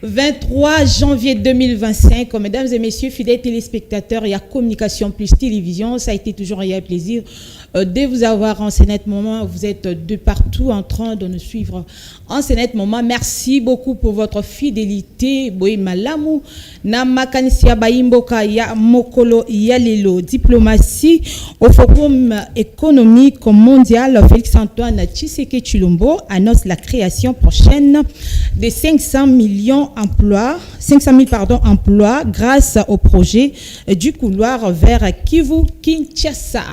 23 janvier 2025. Mesdames et messieurs, fidèles téléspectateurs, il y a Communication Plus Télévision. Ça a été toujours un plaisir de vous avoir en ce net moment. Vous êtes de partout en train de nous suivre en ce net moment. Merci beaucoup pour votre fidélité. Boy malamu na makanisia baimboka ya mokolo yalelo diplomatie au Forum économique mondial. Félix Antoine Tshisekedi Tshilombo annonce la création prochaine de 500 000 emplois grâce au projet du couloir vers Kivu-Kinshasa.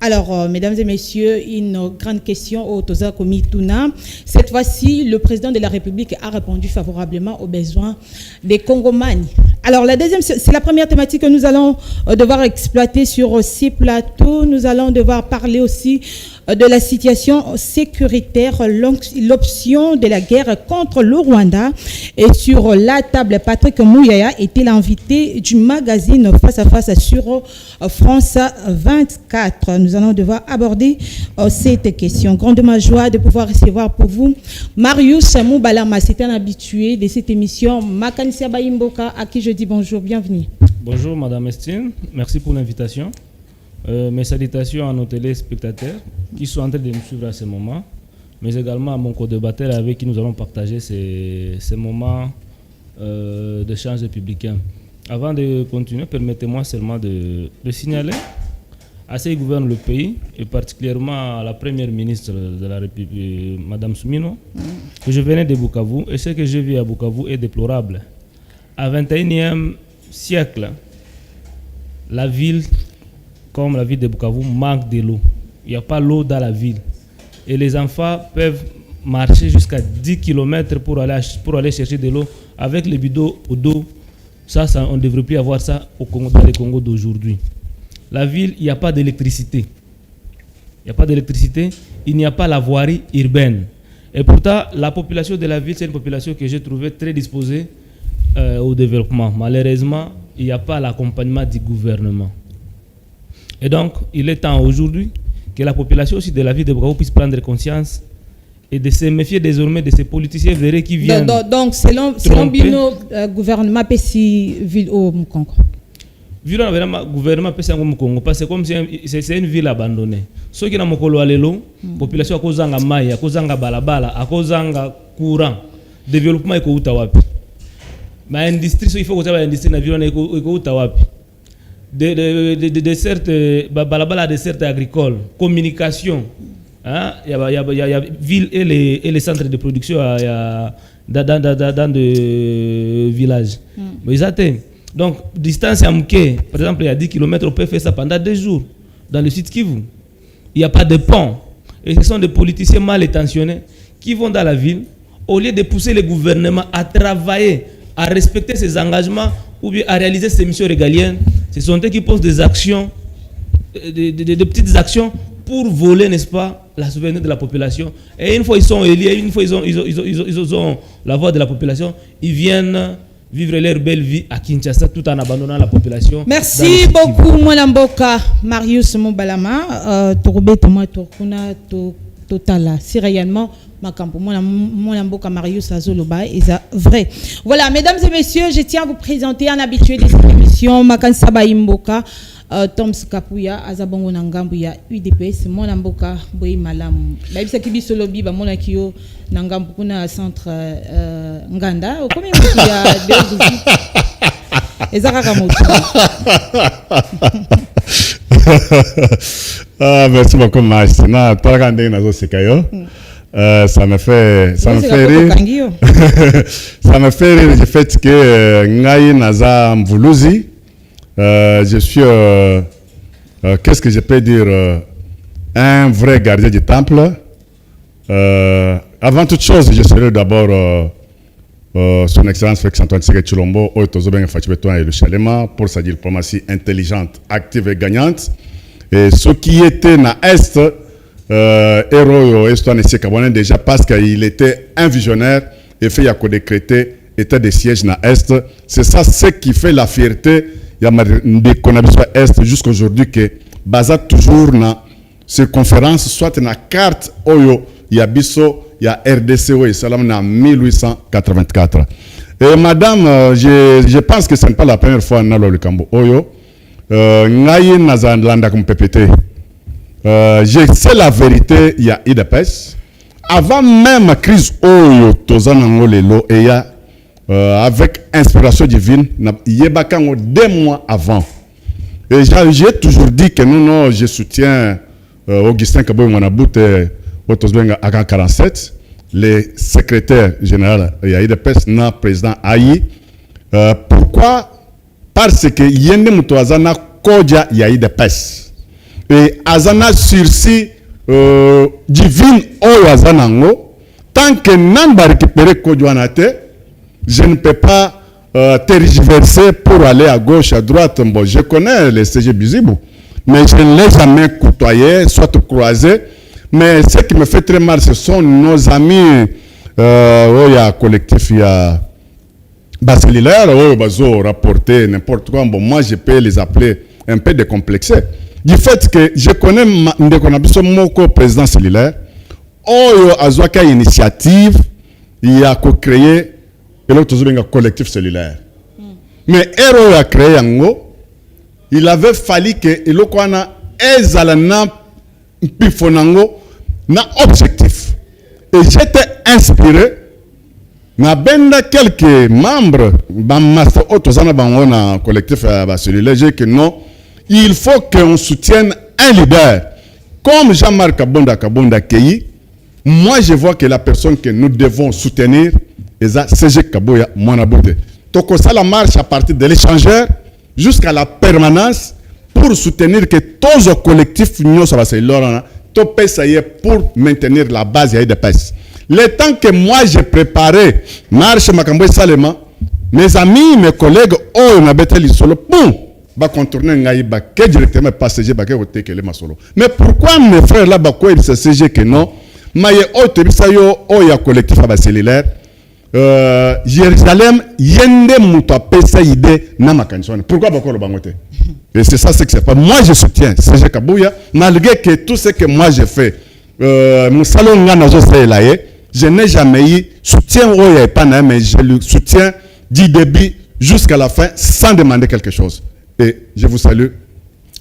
Alors, mesdames et messieurs, une grande question au Toza Komituna. Cette fois-ci, le président de la République a répondu favorablement aux besoins des Congomani. Alors, la deuxième, c'est la première thématique que nous allons devoir exploiter sur ces plateaux. Nous allons devoir parler aussi de la situation sécuritaire, l'option de la guerre contre le Rwanda. Et sur la table, Patrick Mouyaya était l'invité du magazine Face à Face sur France 24. Nous allons devoir aborder cette question. Grandement joie de pouvoir recevoir pour vous Marius Moubalama. C'est un habitué de cette émission. Makanisia Baimboka, à qui je dis bonjour, bienvenue. Bonjour Madame Estine, merci pour l'invitation. Mes salutations à nos téléspectateurs qui sont en train de nous suivre à ce moment, mais également à mon co-débatteur avec qui nous allons partager ces moments d'échange républicain. Avant de continuer, permettez-moi seulement de signaler à ceux qui gouvernent le pays, et particulièrement à la première ministre de la République, Madame Soumino, que je venais de Bukavu, et ce que j'ai vu à Bukavu est déplorable. À 21e siècle, la ville, comme la ville de Bukavu, manque de l'eau. Il n'y a pas l'eau dans la ville. Et les enfants peuvent marcher jusqu'à 10 km pour aller chercher de l'eau avec les bidons d'eau. Ça, on ne devrait plus avoir ça au Congo, dans le Congo d'aujourd'hui. La ville, il n'y a pas d'électricité. Il n'y a pas d'électricité, il n'y a pas la voirie urbaine. Et pourtant, la population de la ville, c'est une population que j'ai trouvée très disposée au développement. Malheureusement, il n'y a pas l'accompagnement du gouvernement. Et donc, il est temps aujourd'hui que la population aussi de la ville de Bukavu puisse prendre conscience et de se méfier désormais de ces politiciens verrés qui viennent. Donc selon Bino, gouvernement Pessi ville au Mukongo. Ville au gouvernement Pessi au Mukongo, parce que comme c'est une ville abandonnée. Ceux qui n'ont pas alelo, population a kozanga mai, a kozanga balabala, a kozanga courant, développement eko utawapi. Mais industrie, il faut que ça va industrie na ville eko utawapi. De certes balabala de certes agricole, communication, hein, il y a ville et les centres de production dans des villages. Mais ils atteignent. Donc distance à Mouké, par exemple, il y a 10 km, on peut faire ça pendant 2 jours dans le sud Kivu. Il n'y a pas de pont. Et ce sont des politiciens mal intentionnés qui vont dans la ville au lieu de pousser le gouvernement à travailler, à respecter ses engagements ou bien à réaliser ses missions régaliennes. Ce sont eux qui posent des actions, des petites actions pour voler, n'est-ce pas, la souveraineté de la population. Et une fois ils sont élus, une fois ils ont la voix de la population, ils viennent vivre leur belle vie à Kinshasa tout en abandonnant la population. Merci beaucoup, Moulamboka, Marius Moubalama, Tourbeto, Tourkuna, Totala. Si réellement, Moulamboka, Marius Azoloba, est vrai. Voilà, mesdames et messieurs, je tiens à vous présenter un habitué de cette émission, Makansaba Imboka, Toms Kapuya, Azabongo Nangambuya, UDPS, Moulamboka, Boy Malam. Baïbisa Kibi Solobi, Monakio, Nangambu, Kuna Centre Nganda. Combien il y a deux visites? Merci beaucoup, Maïsina. Ça me fait rire. Ça me fait rire le fait que Ngaï Naza Mvoulouzi, je suis, qu'est-ce que je peux dire, un vrai gardien du temple. Avant toute chose, je salue d'abord son Excellence Félix Antoine Tshisekedi Tshilombo, pour sa diplomatie intelligente, active et gagnante. Et ce qui était dans l'Est, héros déjà parce qu'il était un visionnaire et fait décréter état de siège dans l'Est. C'est ça ce qui fait la fierté de Konabiswa Est jusqu'à aujourd'hui que basé toujours dans ces conférences, soit dans la carte Oyo, il y a Bisso, il y a RDC, et ça en 1884. Et madame, je pense que ce n'est pas la première fois que nous Cambo Oyo. Ngaï Nazalanda comme PPT. Je sais la vérité, il y a IDPS. Avant même la crise Oyo, Tozanango Lelo, et il y a avec inspiration divine, il y a 2 mois avant. Et j'ai toujours dit que non, je soutiens Augustin Kaboy Manabout au Tozbenga à 47, le secrétaire général IDPS, le président Aïe. Pourquoi? Parce que Yende Mutuazana Kodja IDPS. Et Azana sursis divine Oyo Azanango, tant que n'a pas récupéré Kodjoanate, je ne peux pas tergiverser pour aller à gauche, à droite. Bon, je connais les CG Bizibou, mais je ne l'ai jamais côtoyé, soit croisé. Mais ce qui me fait très mal, ce sont nos amis. Il y a collectif, il y a Basililaire, ils ont rapporté n'importe quoi. Bon, moi, je peux les appeler un peu décomplexés. Du fait que je connais mon président Cellulaire, il y a une initiative, il a co-créé un collectif cellulaire. Mais Hero a créé un go, il avait fallu que l'Okwana ezalana pifonango na objectif. Et j'étais inspiré. Na benda quelques membres bamasa otozana bangona collectif cellulaire, j'ai que non, il faut qu'on soutienne un leader comme Jean-Marc Kabonda Keyi. Moi je vois que la personne que nous devons soutenir est CG Kaboya Mwanabote. Donc ça la marche à partir de l'échangeur jusqu'à la permanence pour soutenir que tous les collectifs nous ça va se leur pour maintenir la base de PES. Le temps que moi j'ai préparé marche Makamboy Salema, mes amis, mes collègues, on a bêté les solo, boum, va contourner Ngaïba, que directement passager, va que les masolo. Mais pourquoi mes frères là, bah quoi ils se CG que non, maye otebisayo, oya collectif à cellulaire. Jérusalem yende muta pesa idée na makanchone. Pourquoi bakolo bangote? Et c'est ça, c'est que c'est pas moi je soutiens CG Kabouya malgré que tout ce que moi j'ai fait mon salon ngana zo selaye, je n'ai jamais eu soutien oya et pas mais je le soutiens du début jusqu'à la fin sans demander quelque chose. Et je vous salue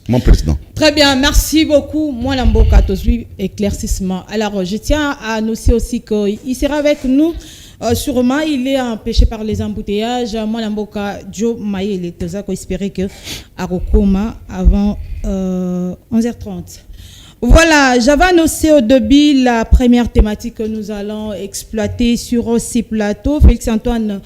mon président. Très bien, merci beaucoup. Moi, Lamboka, éclaircissement. Alors, je tiens à annoncer aussi qu'il sera avec nous. Sûrement, il est empêché par les embouteillages. Moi, Lamboka, Joe Maye, il est espéré que à Rokoma avant 11h30. Voilà, j'avais annoncé au début la première thématique que nous allons exploiter sur ces plateaux. Félix-Antoine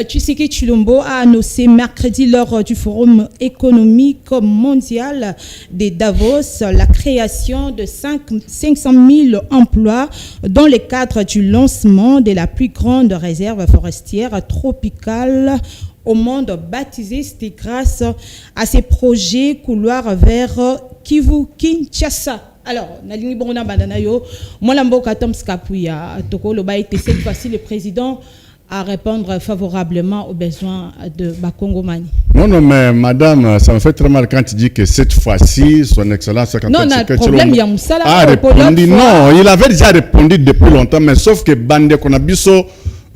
Tshisekedi Tshilombo a annoncé mercredi lors du Forum économique mondial de Davos la création de 500 000 emplois dans le cadre du lancement de la plus grande réserve forestière tropicale au monde baptisé. C'était grâce à ces projets couloirs vers Kivu Kinshasa. Alors, Nalini Borona Bandanayo, Molamboka Tomskapuya, Toko Loba était cette fois-ci le président à répondre favorablement aux besoins de Bakongo Mani. Non, mais madame, ça me fait très mal quand tu dis que cette fois-ci, son excellence... Non, le problème, il y a Moussala a répondu. Non, il avait déjà répondu depuis longtemps, mais sauf que Bande Konabiso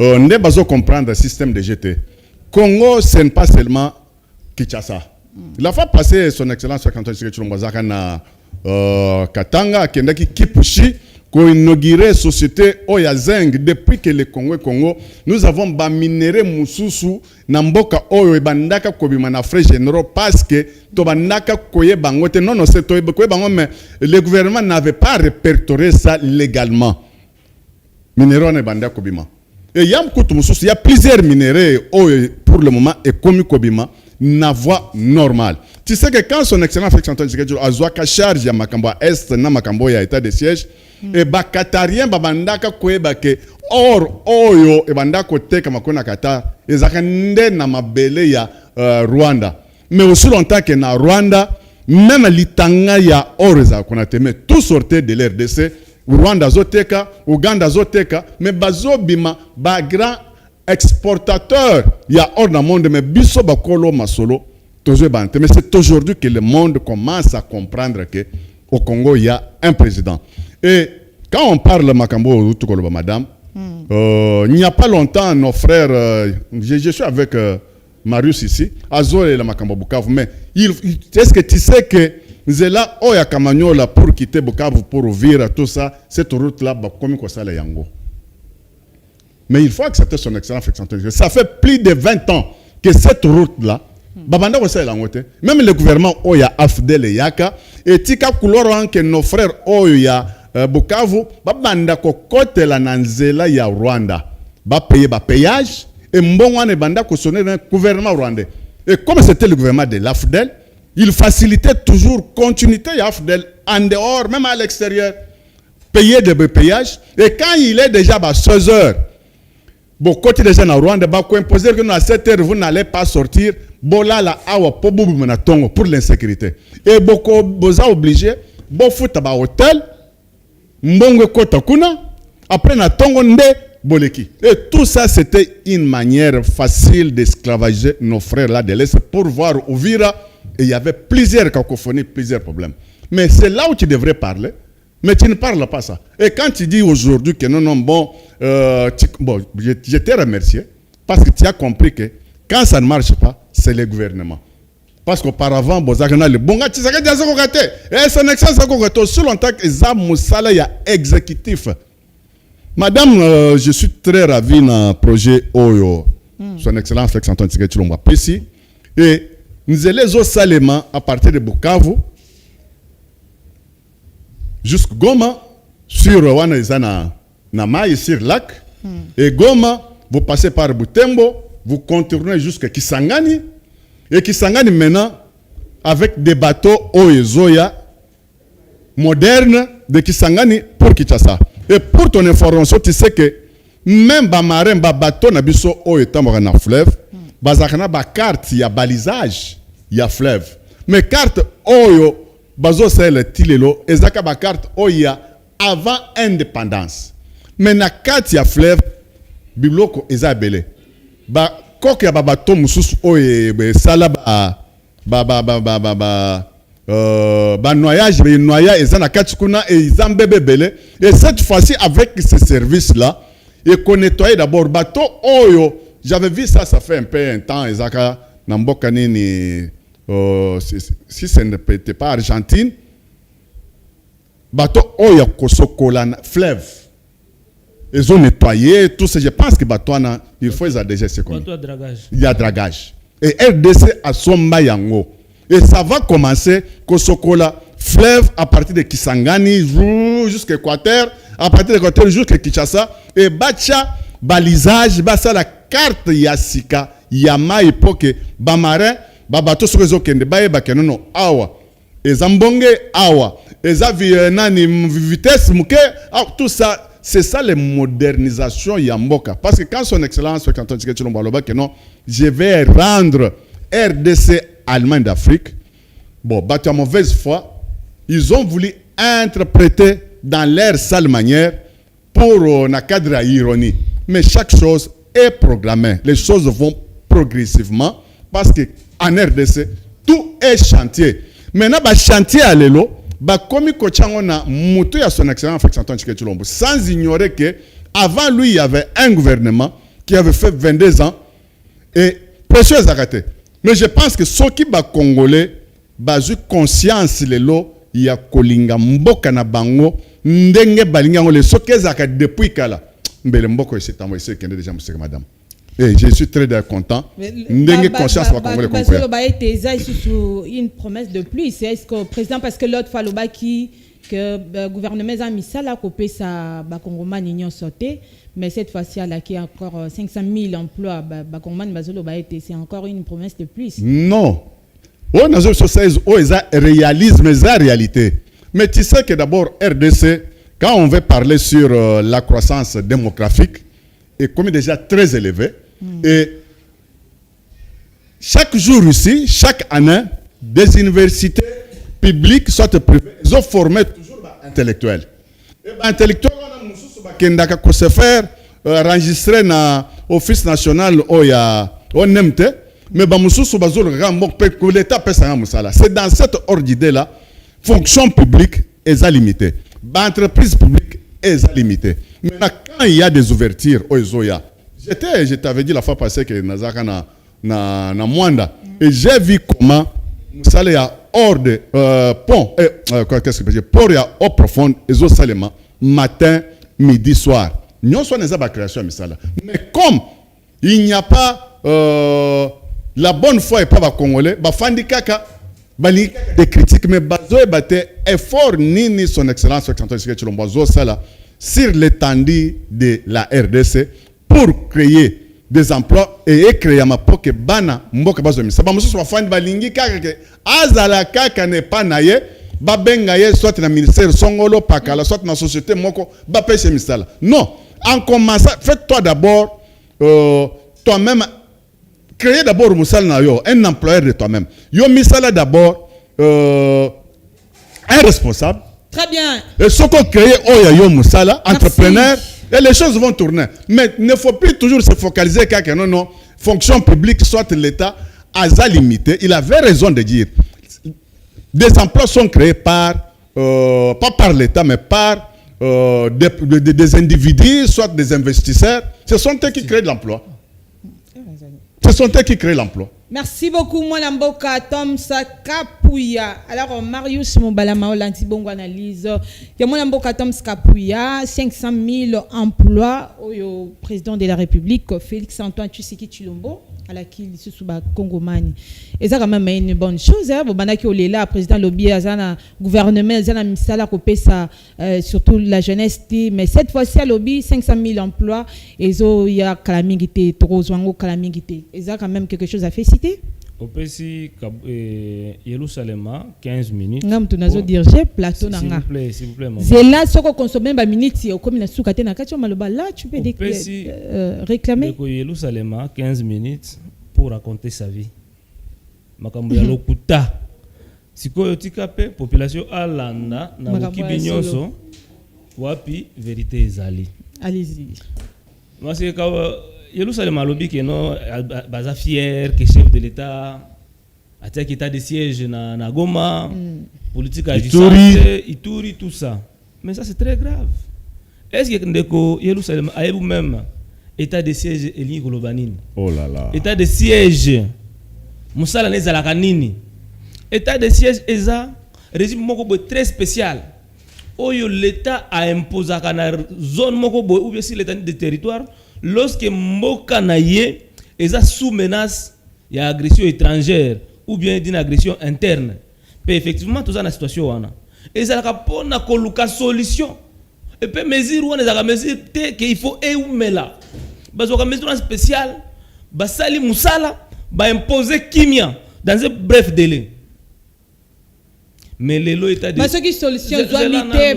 n'est pas comprendre le système de GT. Congo, ce n'est pas seulement Kinshasa. Il a fait passer son excellence Antoine Tshisekedi na Katanga, Kendaki Kipushi, qu'on inauguré société Oyazeng depuis que le Congo, nous avons ba minéré Moussousou, Namboka Oyo Bandaka Kobima na frais généraux parce que Tobandaka Koye Bangote, non, c'est Koye Bango, mais le gouvernement n'avait pas répertorié ça légalement. Minéraux ne Bandaka Kobima. Et il y a plusieurs minéraux pour le moment et comme Kobima na voie normale. Tu sais que quand son excellent Félix Antoine Tshisekedi a joué charge ya Makambo Est na Makambo ya état de siège et bakatarien babandaka koyeba ke or oyo e bandako teka makona Qatar ezakande na mabele ya Rwanda. Mais aussi longtemps que na Rwanda même litanga ya or ezakona teme tout sortait de l'RDC. Rwanda zoteka, Uganda zoteka, mais bazobima ba grand exportateur il y a hors dans le monde mais biso bakolo masolo tozo bante. Mais c'est aujourd'hui que le monde commence à comprendre que au Congo il y a un président. Et quand on parle Makambo Utukoloba madame, Il n'y a pas longtemps, nos frères, je suis avec Marius ici, Azor et la Makamba Bukavu, mais est-ce que tu sais que Zela Oya Kamanyola pour quitter Bukavu, pour ouvrir tout ça, cette route-là, comme ça, la Yango. Mais il faut accepter son excellence. Ça fait plus de 20 ans que cette route-là, même le gouvernement Oya Afdel et Yaka, et Tika Kouloran que nos frères Oya Bukavu, Babanda Kokote la Nanzela ya Rwanda, ba payer ba péage, et Mbongwane Banda Kosone le gouvernement rwandais. Et comme c'était le gouvernement de l'Afdel, il facilitait toujours continuité à Afdel en dehors, même à l'extérieur, payer des péages. Et quand il est déjà à 16 heures, beaucoup de gens en Rwanda vont imposer que à 7 heures, vous n'allez pas sortir. Bola la awa pour l'insécurité. Et beaucoup vous a obligé, bon foot à hôtel, mbongo kota kuna, après na tongo nde boleki. Et tout ça, c'était une manière facile d'esclavager nos frères là de l'Est pour voir Ouvira. Et il y avait plusieurs cacophonies, plusieurs problèmes. Mais c'est là où tu devrais parler. Mais tu ne parles pas ça. Et quand tu dis aujourd'hui que non, bon, je t'ai remercié parce que tu as compris que quand ça ne marche pas, c'est le gouvernement. Parce qu'auparavant, le bon gars, tu sais que et son excellence a sur longtemps que ça moussala ya exécutif. Madame, je suis très ravi dans le projet Oyo. Son excellence Félix Antoine Tshisekedi Tshilombo Pessi. Et nous allons au Salema à partir de Bukavu jusqu'à Goma, sur Wanazana Namai, sur lac. Et Goma, vous passez par Butembo, vous contournez jusqu'à Kisangani. Et Kisangani maintenant, avec des bateaux Oezoya modernes de Kisangani pour Kinshasa. Et pour ton information, tu sais que même les marins, les bateaux, na biso Oetamora na fleuve, bazakana ba carte, il y a balisage, il y a fleuve. Mais carte Oyo, bazo c'est le tilelo, ezaka ba carte Oya avant indépendance. Mais na carte il y a fleuve, bibloko ezabele. Ba kok ya ba bateau mususu Oye sala ba noyage, mais noyage ezana carte kuna et izambebe bele. Et cette fois-ci avec ce service là, et qu'on nettoie d'abord bateau Oyo. J'avais vu ça, ça fait un temps, ezaka namboka nini. Si ce n'était pas Argentine, bateau Oya Kosokola fleuve. Ils ont nettoyé tout ça. Je pense que bateau il faut les déjà c'est comme. Il y a dragage. Et RDC a son mayango. Et ça va commencer Kosokola fleuve à partir de Kisangani jusqu'à Équateur, à partir de l'Équateur jusqu'à Kinshasa et bacha balisage, basa la carte Yasika, Yama époque bamarin. Babato sur les okende baye bakenono awa ezambonge awa ezavienani vitesse muke tout ça c'est ça les modernisations yamboka parce que quand son excellence Félix Antoine Tshisekedi Tshilombo aloba que non je vais rendre RDC Allemagne d'Afrique bon bato à mauvaise foi ils ont voulu interpréter dans leur sale manière pour na cadre à ironie mais chaque chose est programmée les choses vont progressivement parce que en RDC, tout est chantier. Maintenant, le chantier à l'élo, comme il a moutou à son excellence Félix Antoine Tshisekedi Tshilombo, sans ignorer que avant lui, il y avait un gouvernement qui avait fait 22 ans et précieux arrêté. Mais je pense que ceux qui sont congolais, ont conscience l'élo, il y a kolinga mboka na bango, ndenge balinga ngole, ceux qui ont depuis kala. Mbele mboko c'est envoyé ce qui est déjà monsieur madame. Et je suis très content. Ndenge conscience va congolais comme ça. Une promesse de plus. Est-ce que président parce que l'autre fois le baki que le gouvernement a mis ça là couper ça Bakongoma n'ignon sauté mais cette fois-ci là qui a encore 500 000 emplois Bakongoma bazolo ba été c'est encore une promesse de plus. Non. On a sur 16 réalisme la réalité. Mais tu sais que d'abord RDC quand on veut parler sur la croissance démographique est comme déjà très élevé. Et chaque jour ici, chaque année, des universités publiques, soit privées, ils ont formé toujours des intellectuels. Et les intellectuels, on a se faire enregistrer dans l'Office national au NMT, mais c'est dans cette ordre d'idée-là, fonction publique est limitée, entreprise publique est limitée. Maintenant, quand il y a des ouvertures, je t'avais dit la fois passée que Nazaka na Mwanda, et j'ai vu comment ça y a hors de pont, qu'est-ce que je port ya eau profonde, et eaux salement, matin, midi, soir. Nous sommes des création misala. Mais comme il n'y a pas la bonne foi et pas les Congolais, Fandi Kaka, des critiques, mais Bazo et Bate, effort ni son excellence sur l'étendue de la RDC pour créer des emplois et créer ma poke bana mboka bazomi. Ça va me soit Fandi Balingi Kaka que Azala Kaka n'est pas naïe, Babengaye soit dans le ministère Songolo Pakala, soit dans la société Moko, Bapé chez Misala. Non, en commençant, fais-toi d'abord toi-même. Créer d'abord un employeur de toi-même. Yo misala d'abord un responsable. Très bien. Et ce qu'on crée yo musala, entrepreneur, et les choses vont tourner. Mais il ne faut plus toujours se focaliser car non, fonction publique, soit l'État, à sa limité. Il avait raison de dire des emplois sont créés par, pas par l'État, mais par des individus, soit des investisseurs. Ce sont eux qui créent de l'emploi. Ce sont eux qui créent l'emploi. Merci beaucoup, Mwanamboka Tom Sakapouya. Alors, Marius Mobalama, l'antibongo analyse. Il y a Mwanamboka Tom Sakapouya, 500 000 emplois au président de la République, Félix Antoine Tshisekedi Tshilombo, à laquelle il se soubat Congomani. Et ça, quand même, une bonne chose. Bobanaki Olela, président Lobby, Azana, gouvernement, Azana Misala, Kopesa, surtout la jeunesse. Mais cette fois-ci, à Lobby, 500 000 emplois. Et il y a Kalamingité, Torozwango, Kalamingité. Et ça, quand même, quelque chose à faire citer. Au PC, Yerusalem, 15 minutes. Ngam tunazo dirige plateau nanga. S'il vous plaît, maman. C'est là ce qu'on consomme ba minutes au comme na soukate na katio maloba là tu peux réclamer. Yerusalem, 15 minutes pour raconter sa vie. Makambo ya lokuta. Sikoyo tikape population alanda na bokibi nyonso wapi vérité ezali. Allez-y. Moi c'est quand Yerusalem alobi que non baza fier que chef de l'état attaque état de siège na Goma, politique agissante, Ituri, tout ça. Mais ça c'est très grave. Est-ce que ndeko Yerusalem a vous-même état de siège eli kolobanini? Oh là là. État de siège musala nezalaka nini? État de siège eza régime moko très spécial. Oyo l'état a imposé na zone moko ou bien si l'état de territoire lorsque mboka na ye eza sous menace ya agression étrangère ou bien d'une agression interne. Mais effectivement tout ça na situation wana. Ezalaka pona koluka solution. Et puis mesure wana ezalaka mesure te que il faut eumela. Bazoka mesure spéciale basali musala ba imposer kimia dans un bref délai. Mais l'élo état de ce qui solution doit miter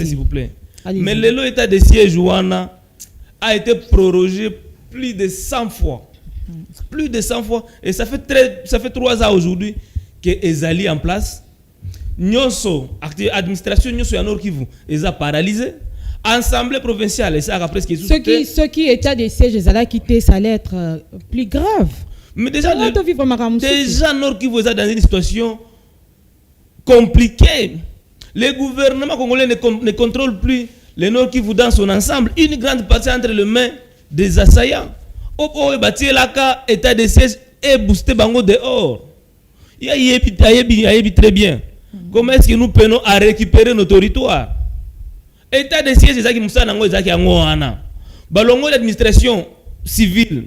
s'il vous plaît. Mais l'élo état de siège wana a été prorogé plus de 100 fois. Plus de 100 fois. Et ça fait 3 ans aujourd'hui que Ezali en place. Nyonso, administration Nyonso ya Nord Kivu, Eza paralysé. Assemblée provinciale, et ça a presque tout. Ce qui état de siège Ezala quitté, ça allait être plus grave. Mais déjà Nord Kivu est dans une situation compliquée. Le gouvernement congolais ne contrôle plus le Nord Kivu dans son ensemble. Une grande partie entre les mains des assaillants. Au bâti l'aka état de siège et boosté bango dehors. Il y a très bien. Comment est-ce que nous peinons à récupérer nos territoires? État de siège ezaki musana ngo ezaki yango wana. Balongo l'administration civile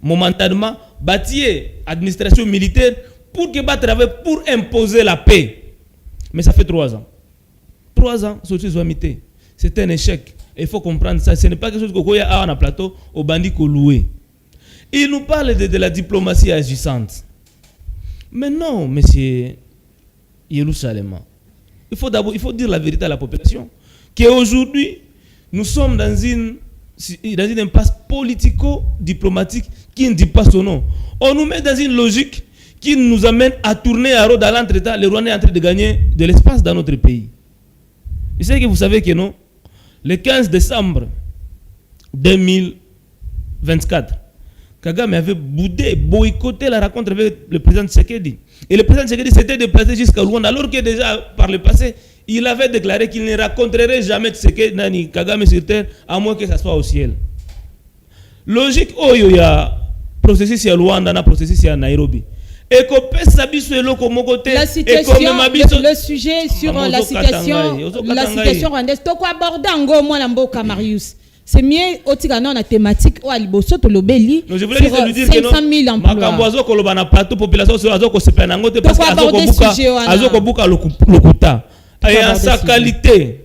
momentanément bâtir administration militaire pour que bat travailler pour imposer la paix. Mais ça fait 3 ans. 3 ans c'est un échec. Il faut comprendre ça. Ce n'est pas quelque chose qu'on a un plateau au bandit qu'on loue. Il nous parle de la diplomatie agissante. Mais non, monsieur Yerusalem. Il faut dire la vérité à la population. Qu'aujourd'hui, nous sommes dans une impasse politico-diplomatique qui ne dit pas son nom. On nous met dans une logique qui nous amène à tourner à Rhodes à l'entretemps. Le Rwanda est en train de gagner de l'espace dans notre pays. Je sais que vous savez que non. Le 15 décembre 2024, Kagame avait boycotté la rencontre avec le président Tshisekedi. Et le président Tshisekedi s'était déplacé jusqu'à Rwanda, alors que déjà par le passé, il avait déclaré qu'il ne raconterait jamais Tshisekedi Nani Kagame sur terre, à moins que ça soit au ciel. Logique, il y a processus à Luanda, un processus à Nairobi. Et que la situation, le sujet sur la situation rwandaise. Toko aborder ngo mwana mboka Marius. C'est mieux otikana na thématique o aliboso to lobeli. Je voulais juste lui dire que 500 000 emplois. Makambozo koloba na plateau population sur azoko sepena ngote parce que azoko buka lokuta. Et en sa qualité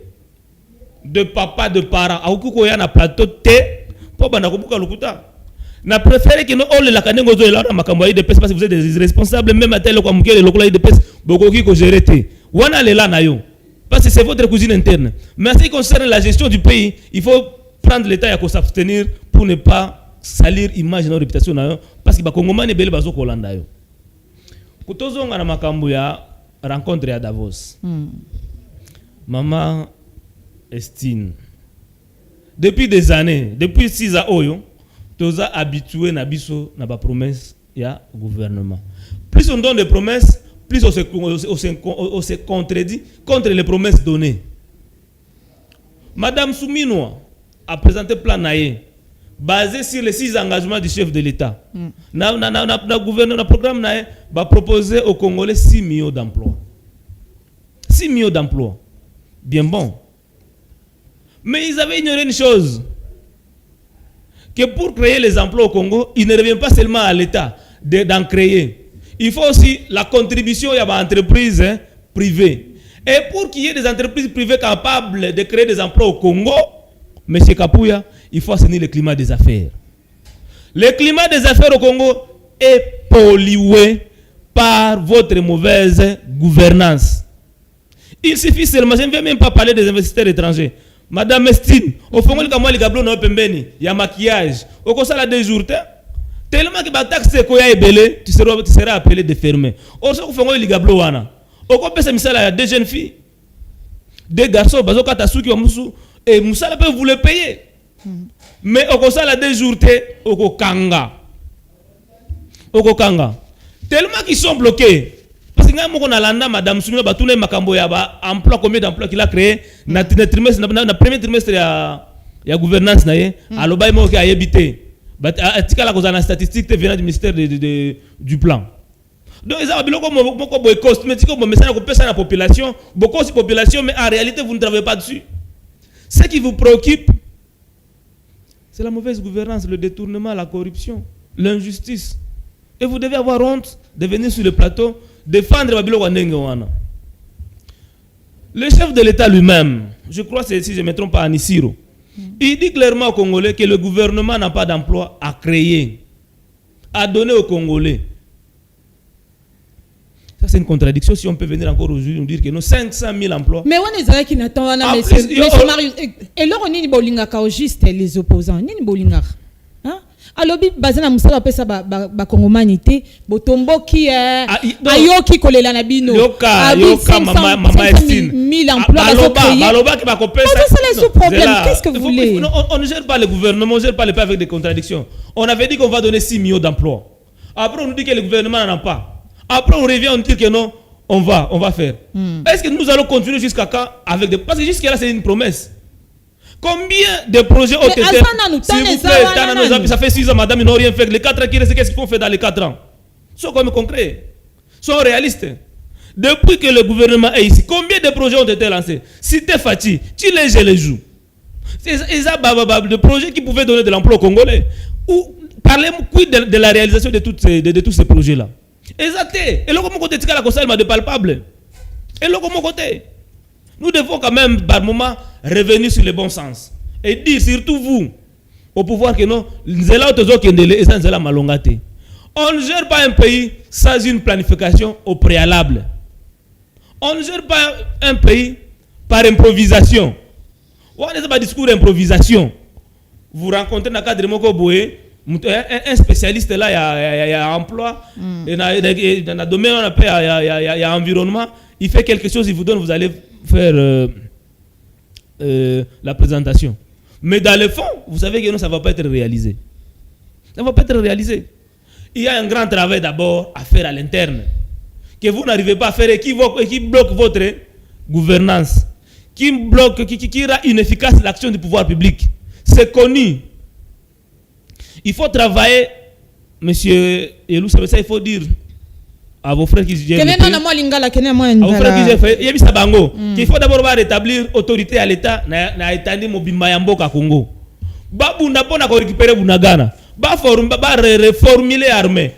de papa de parent, akuko ya na plateau te po bana ko buka lokuta. Na préféré que nous on le lakane ngozo la makambo ya IDPS parce que vous êtes des irresponsables même à tel ko mukele lokola IDPS bokoki ko gérer te. Wana lela na yo. Parce que c'est votre cuisine interne. Mais en ce qui concerne la gestion du pays, il faut prendre l'État à s'abstenir pour ne pas salir l'image de notre réputation parce que les Congolais ne sont pas là. Quand on a une rencontre à Davos, Maman Estine, depuis des années, depuis 6 ans, on est habitué à la promesse du gouvernement. Plus on donne des promesses, plus on se contredit contre les promesses données. Madame Souminoa a présenté plan naé basé sur les 6 engagements du chef de l'État. Le programme naé va proposer aux Congolais 6 millions d'emplois. 6 millions d'emplois. Bien bon. Mais ils avaient ignoré une chose. Que pour créer les emplois au Congo, il ne revient pas seulement à l'État d'en créer. Il faut aussi la contribution des entreprises privées. Et pour qu'il y ait des entreprises privées capables de créer des emplois au Congo, M. Kapouya, il faut assainir le climat des affaires. Le climat des affaires au Congo est pollué par votre mauvaise gouvernance. Il suffit seulement, je ne vais même pas parler des investisseurs étrangers. Madame Estine, au fond, il y a maquillage. Au conseil à 2 jours, tellement que la taxe est belé, tu seras appelé de fermer. Au fond, il y a au compte il y a 2 jeunes filles, 2 garçons, et Moussa peut vous le payer. Mais au conseil à 2 jours, au Kanga. Tellement qu'ils sont bloqués. Parce que Madame Soumino a tous les emploi, combien d'emplois qu'il a créé dans le premier trimestre de la gouvernance. Alors, il a habité. La statistique venant du ministère du plan. Donc, ils ont beaucoup de cosmétiques, la population, beaucoup de population, mais en réalité, vous ne travaillez pas dessus. Ce qui vous préoccupe, c'est la mauvaise gouvernance, le détournement, la corruption, l'injustice. Et vous devez avoir honte de venir sur le plateau défendre Babilo Wandengewana. Le chef de l'État lui-même, je crois, si je ne me trompe pas, Anisiro, il dit clairement aux Congolais que le gouvernement n'a pas d'emploi à créer, à donner aux Congolais. Ça, c'est une contradiction si on peut venir encore aujourd'hui nous dire que nous 500 000 emplois. Mais on est là qui n'attend pas, monsieur Marius. Et là, on est bolingaka juste les opposants. On est bolingaka. Alors, basé na musala pesa ba kongomanité, botombo qui ayoki kolela na bino. Yoka mama Estine. 1000 emplois baloba qui va kopesa. C'est le problème. Qu'est-ce que vous voulez? On ne gère pas le gouvernement, on ne gère pas le pays avec des contradictions. On avait dit qu'on va donner 6 millions d'emplois. Après on nous dit que le gouvernement n'en a pas. Après on revient, on dit que non, on va faire. Est-ce que nous allons continuer jusqu'à quand avec des... Parce que jusqu'à là c'est une promesse. Combien de projets ont été... S'il vous plaît, ça fait 6 ans, madame, ils n'ont rien fait. Les 4 ans qui restent, qu'est-ce qu'ils font faire dans les 4 ans? Ils sont quand même concrets. Ils sont réalistes. Depuis que le gouvernement est ici, combien de projets ont été lancés? Si tu es fatigué, tu les joues. C'est des projets qui pouvaient donner de l'emploi aux Congolais. Parlez-moi de la réalisation de tous ces projets-là. Exactement. Et là, comment côté de palpable? Et là, comment côté? Nous devons quand même, par moment, revenir sur le bon sens. Et dire, surtout vous, au pouvoir que non, on ne gère pas un pays sans une planification au préalable. On ne gère pas un pays par improvisation. On n'est pas discours d'improvisation. Vous rencontrez dans le cadre de Mokoboé, un spécialiste là, il y a emploi, et dans le domaine, il y a environnement, il fait quelque chose, il vous donne, vous allez faire la présentation. Mais dans le fond, vous savez que non, ça ne va pas être réalisé. Ça ne va pas être réalisé. Il y a un grand travail d'abord à faire à l'interne, que vous n'arrivez pas à faire et qui bloque votre gouvernance, qui bloque, qui rend inefficace l'action du pouvoir public. C'est connu. Il faut travailler, monsieur Elou, ça il faut dire à vos frères qui gèrent le pays, à vos frères qui gèrent qu'il faut d'abord rétablir autorité à l'État na étandi mobimba ya mboka Congo. Babunda pona ko récupérer bunagana. Ba reformuler l'armée.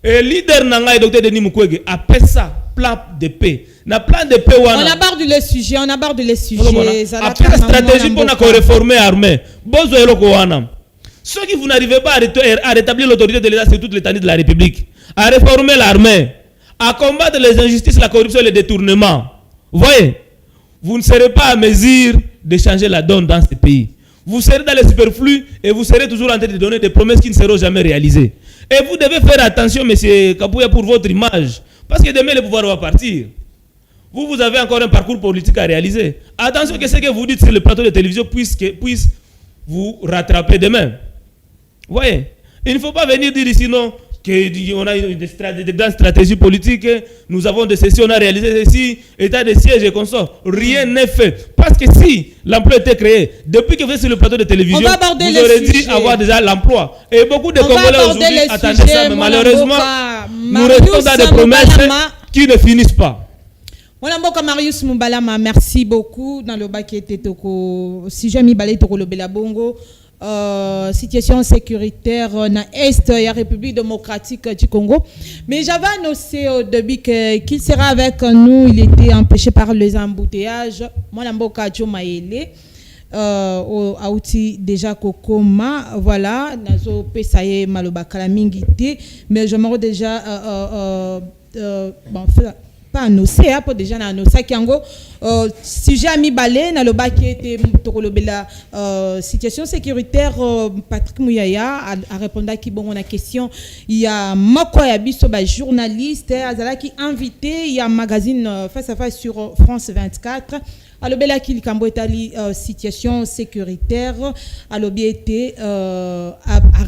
Et leader nanga docteur Denis Mukwege appelle ça plan de paix. Na plan de paix wana. On aborde le sujet. Après la stratégie pour réformer l'armée. Bozo eloko wana. Ceux qui vous n'arrivez pas à rétablir l'autorité de l'État sur toute l'étendue de la République, à réformer l'armée, à combattre les injustices, la corruption et les détournements. Voyez, vous ne serez pas à mesure de changer la donne dans ce pays. Vous serez dans le superflu et vous serez toujours en train de donner des promesses qui ne seront jamais réalisées. Et vous devez faire attention, M. Kabouya, pour votre image. Parce que demain, le pouvoir va partir. Vous avez encore un parcours politique à réaliser. Attention que ce que vous dites sur le plateau de télévision puisse vous rattraper demain. Vous voyez, il ne faut pas venir dire ici non qu'on a des grandes stratégies politiques, nous avons des ceci, on a réalisé ceci, état de siège et consort. Rien n'est fait. Parce que si l'emploi était créé, depuis que vous êtes sur le plateau de télévision, vous aurez dû avoir déjà l'emploi. Et beaucoup de Congolais aujourd'hui attendaient ça, mais malheureusement, nous restons dans des promesses qui ne finissent pas. Mboka Marius Mumbalama, merci beaucoup. Dans le bac qui était si j'ai mis balai toko le Belabongo. Situation sécuritaire dans l'Est de la République démocratique du Congo. Mais j'avais annoncé au début qu'il sera avec nous. Il était empêché par les embouteillages. Moi, Mboka Djomaele, a outil déjà Kokoma. Voilà, Nazo Pesaye Maloba Kalamingite. Mais je m'en déjà. Bon, pas annoncé, pour déjà annoncé Kiango. Si j'ai mis balai dans le bac qui était la situation sécuritaire, Patrick Mouyaya a répondu à qui bon on a question. Il y a Moko Yabiso, journaliste, Azala qui invité, il y a un magazine face à face sur France 24. Alors bela qui Kambo Etali situation sécuritaire, alors bien été à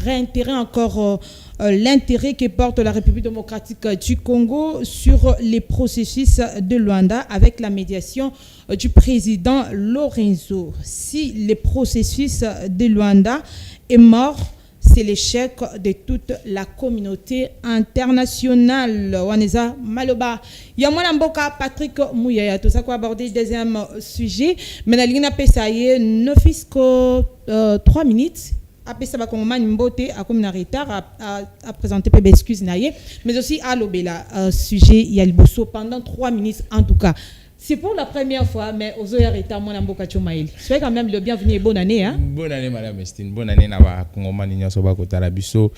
réintéresser encore l'intérêt que porte la République démocratique du Congo sur les processus de Luanda avec la médiation du président Lorenzo. Si le processus de Luanda est mort, c'est l'échec de toute la communauté internationale. Waneza Maloba. Yamona Mboka Patrick Mouyaya. Tout ça quoi aborder deuxième sujet. Mais la ligne PSAE ne fisco 3 minutes. Après ça va comme Mbote à comme retard à présenter peu excuse naie. Mais aussi à l'obéla sujet Yaliboso pendant 3 minutes en tout cas. C'est pour la première fois, mais aux Oya mon Mboka Chomaïl. Soyez quand même le bienvenu et bonne année. Hein? Bonne année, Madame Estine. Bonne année, Naba Congomani Nyosoba Kotarabiso.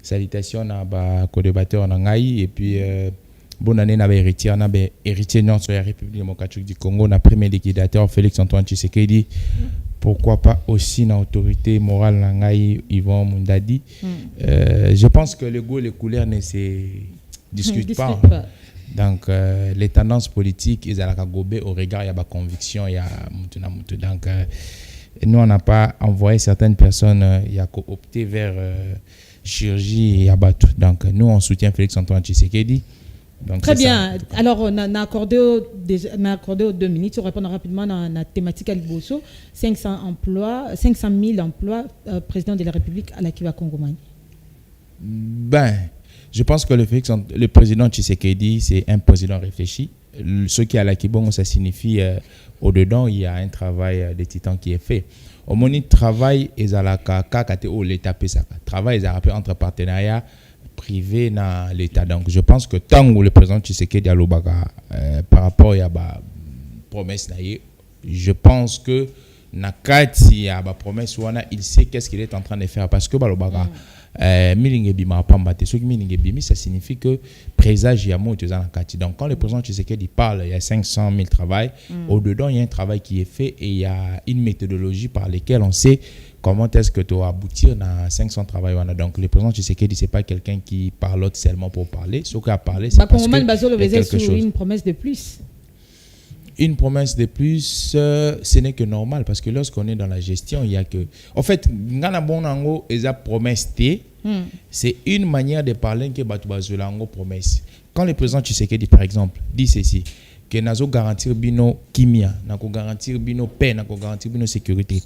Salutations, Naba co-débatteur Nangaï. Et puis, bonne année, Naba héritier, sur la République démocratique du Congo. Na premier liquidateur Félix Antoine Tshisekedi. Pourquoi pas aussi dans l'autorité morale Nangaï Yvon Mundadi. Je pense que le goût et les couleurs ne se discutent pas. Donc, les tendances politiques, ils ont gobé au regard, il y a des convictions, il y a Moutouna. Donc, nous, on n'a pas envoyé certaines personnes, il y a opté vers chirurgie et abattu. Donc, nous, on soutient Félix Antoine Tshisekedi. Donc, très bien. Ça. Alors, on a accordé aux 2 minutes. On répond rapidement à la thématique à Liboso. 500 000 emplois, président de la République à la Kiva Congomani. Je pense que le président Tshisekedi, c'est un président réfléchi. Ce qui est à la Kibongo, ça signifie au-dedans, il y a un travail de titan qui est fait. Au moment du travail, il y a l'État travail entre partenariats privés dans l'État. Donc, je pense que tant que le président Tshisekedi a par rapport à la promesse, je pense que il y a une promesse, il sait qu'est-ce qu'il est en train de faire. Parce que ça signifie que présage y a mot. Donc quand le président Tshisekedi parle, il y a 500 000 travail. Au-dedans, il y a un travail qui est fait et il y a une méthodologie par laquelle on sait comment est-ce que tu vas aboutir dans 500 travail. Donc le président Tshisekedi, c'est pas quelqu'un qui parle seulement pour parler. Ce qu'il a parlé, c'est parce que quelque chose. Une promesse de plus. Une promesse de plus, ce n'est que normal parce que lorsqu'on est dans la gestion, il y a que. En fait, promesse c'est une manière de parler que promesse. Quand le président Tshisekedi, par exemple, dit ceci, que nazo garantir bino kimia, nako garantir bino paix, nako garantir bino sécurité.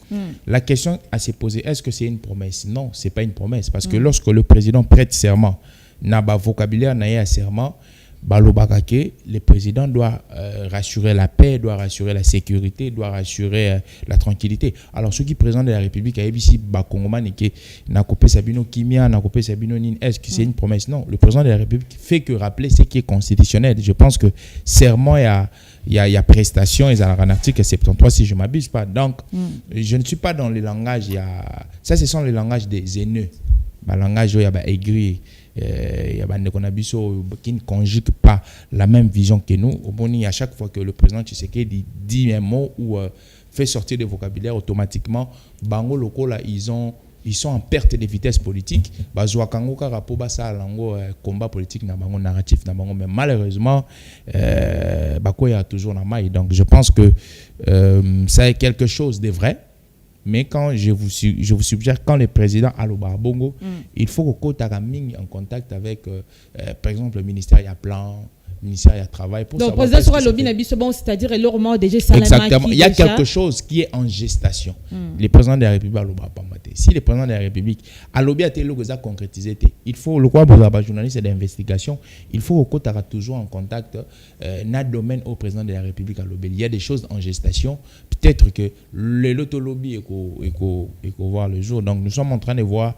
La question à se poser, est-ce que c'est une promesse? Non, c'est pas une promesse parce que lorsque le président prête serment, na ba vocabulaire na ya serment, le président doit rassurer la paix, doit rassurer la sécurité, doit rassurer la tranquillité. Alors, ceux qui présentent de la République à ABC, Bakongomani, qui n'a coupé Sabino Kimia, n'a coupé Sabino Nin, est-ce que c'est une promesse? Non. Le président de la République fait que rappeler ce qui est constitutionnel. Je pense que serment, il y a prestation, et un article 73, si je ne m'abuse pas. Donc, je ne suis pas dans les langages, ça, ce sont les langages des haineux. Le langage, il y a aigri. Il y a des gens qui ne conjuguent pas la même vision que nous. À chaque fois que le président Tshisekedi dit un mot ou fait sortir des vocabulaires, automatiquement, Bango locaux là, ils sont en perte de vitesse politique. Combat politique, narratif, mais malheureusement, Bako y a toujours la maille. Donc je pense que ça est quelque chose de vrai. Mais quand je vous suggère, quand le président Aloba Bongo, il faut que Kota Gaming en contact avec, par exemple, le ministère il y a plan, le ministère il y a travail. Pour donc, le président sera lobby bon, c'est-à-dire le moment déjà exactement. Il y a quelque chose qui est en gestation. Le président de la République Aloba Pamate. Si le président de la République Alobi a été concrétisé, il faut le quoi pour les journalistes d'investigation, il faut que Kota toujours en contact dans le domaine au président de la République Alobi. Il y a des choses en gestation. Peut-être que l'autolobby est voir le jour. Donc, nous sommes en train de voir,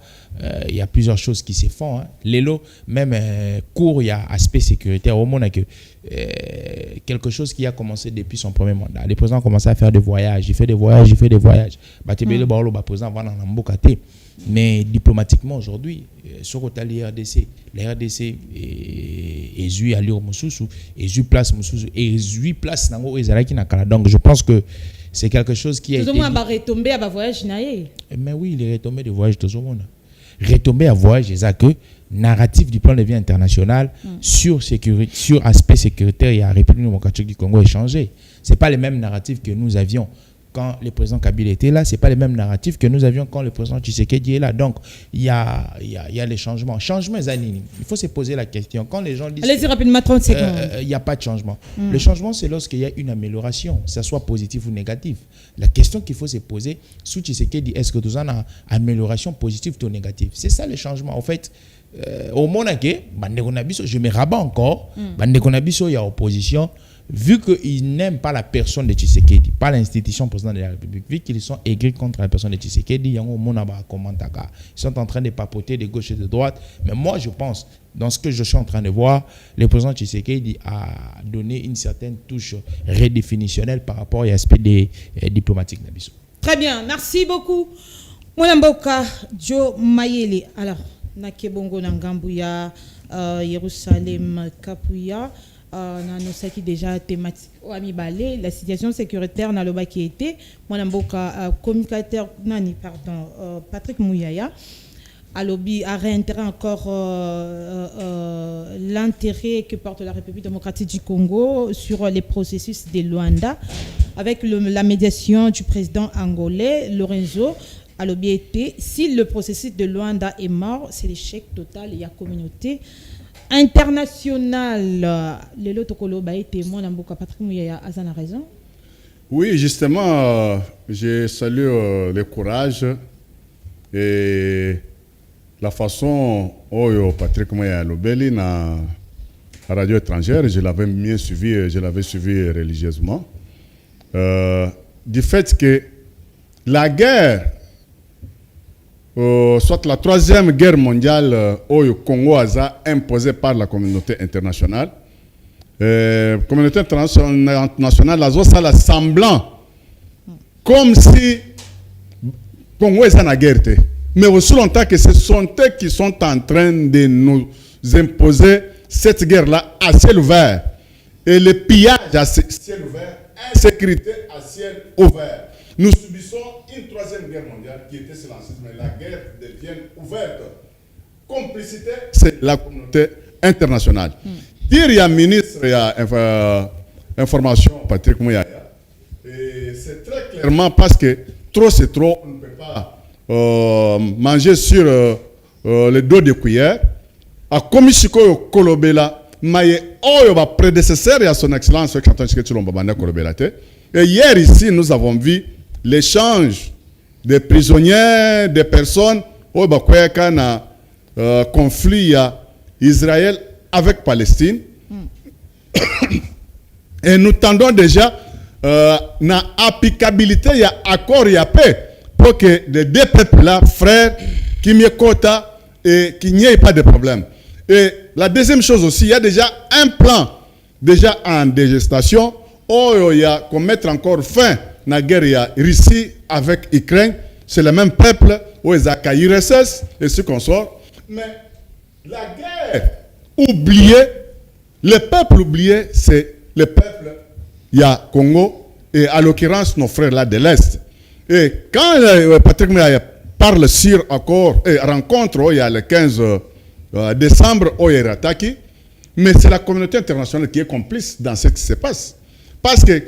il y a plusieurs choses qui se font. Hein. L'élo, même court, il y a aspect sécuritaire. Au monde, quelque chose qui a commencé depuis son premier mandat. Le président a commencé à faire des voyages. Il fait des voyages. Le président va dans l'Ambokate. Mais diplomatiquement, aujourd'hui, sur la RDC est à l'Ur Moussoussou, est place Moussoussou, est place Nango Ezalaki Nakala. Donc, je pense que c'est quelque chose qui a été... Tout le monde va retomber à voyage. Mais oui, il est retombé de voyage tout le monde. Retomber à voyage, c'est que narratif du plan de vie international sur aspect sécuritaire et la République démocratique du Congo est changé. Ce n'est pas le même narratif que nous avions quand le président Kabila était là, ce n'est pas le même narratif que nous avions quand le président Tshisekedi est là. Donc, il y a les changements. Changement, il faut se poser la question. Quand les gens disent... Allez-y rapidement, 30 secondes. Il n'y a pas de changement. Le changement, c'est lorsqu'il y a une amélioration, que ce soit positif ou négatif. La question qu'il faut se poser, sous Tshisekedi, est-ce que nous avons une amélioration positive ou négative? C'est ça le changement. En fait, au Monaké, je me rabats encore. Il y a opposition. Vu qu'ils n'aiment pas la personne de Tshisekedi, pas l'institution président de la République, vu qu'ils sont aigris contre la personne de Tshisekedi, ils sont en train de papoter de gauche et de droite. Mais moi, je pense, dans ce que je suis en train de voir, le président Tshisekedi a donné une certaine touche redéfinitionnelle par rapport à l'aspect diplomatique. Très bien, merci beaucoup. Mwanamboka Joe Mayele. Alors, Nakebongo Nangambuya, Yerusalem Kapuya. Nous avons déjà thématique la situation sécuritaire dans le bas qui était Mwanamboka communicateur Patrick Mouyaya a réintéré encore l'intérêt que porte la République démocratique du Congo sur les processus de Luanda avec la médiation du président angolais Lorenzo. Si le processus de Luanda est mort, c'est l'échec total et la communauté international. Le lotokolo ba témoin Namboka Patrick Mouyaya a raison. Oui, justement, je salue le courage et la façon dont Patrick Mouyaya Lobeli na radio étrangère, je l'avais bien suivi, je l'avais suivi religieusement. Du fait que la guerre soit la troisième guerre mondiale au Congo a imposée par la communauté internationale. La communauté internationale a la semblant comme si Congo est en guerre. Mais aussi longtemps que ce sont eux qui sont en train de nous imposer cette guerre-là à ciel ouvert. Et le pillage à ciel ouvert, insécurité à ciel ouvert. Nous subissons une troisième guerre mondiale qui était silencieuse, mais la guerre devient ouverte. Complicité, c'est la communauté internationale. Dire il y a ministre, il y a information, Patrick Mouyaya, et c'est très clairement parce que trop c'est trop, on ne peut pas manger sur le dos de cuillère. À Komisiko Kolobela, maye oyo ba prédécesseur à son excellence Félix Antoine Tshisekedi Tshilombo banda kolobela te. Et hier ici nous avons vu l'échange des prisonniers, des personnes oyo ba kweka na conflit ya Israël avec Palestine. Et nous tendons déjà na applicabilité il y a accord, il y a paix pour que les deux peuples-là, frères, qui m'y quota et qu'il n'y ait pas de problème. Et la deuxième chose aussi, il y a déjà un plan déjà en dégestation où il y a qu'on mettre encore fin à la guerre, il y a Russie avec Ukraine, c'est le même peuple où ils ont KIRSS et ce qu'on sort. Mais la guerre oubliée, le peuple oublié, c'est le peuple, il y a Congo, et à l'occurrence nos frères là de l'Est. Et quand Patrick Maya parle sur accord et rencontre, il y a le 15 décembre, il y a Rataki, mais c'est la communauté internationale qui est complice dans ce qui se passe. Parce que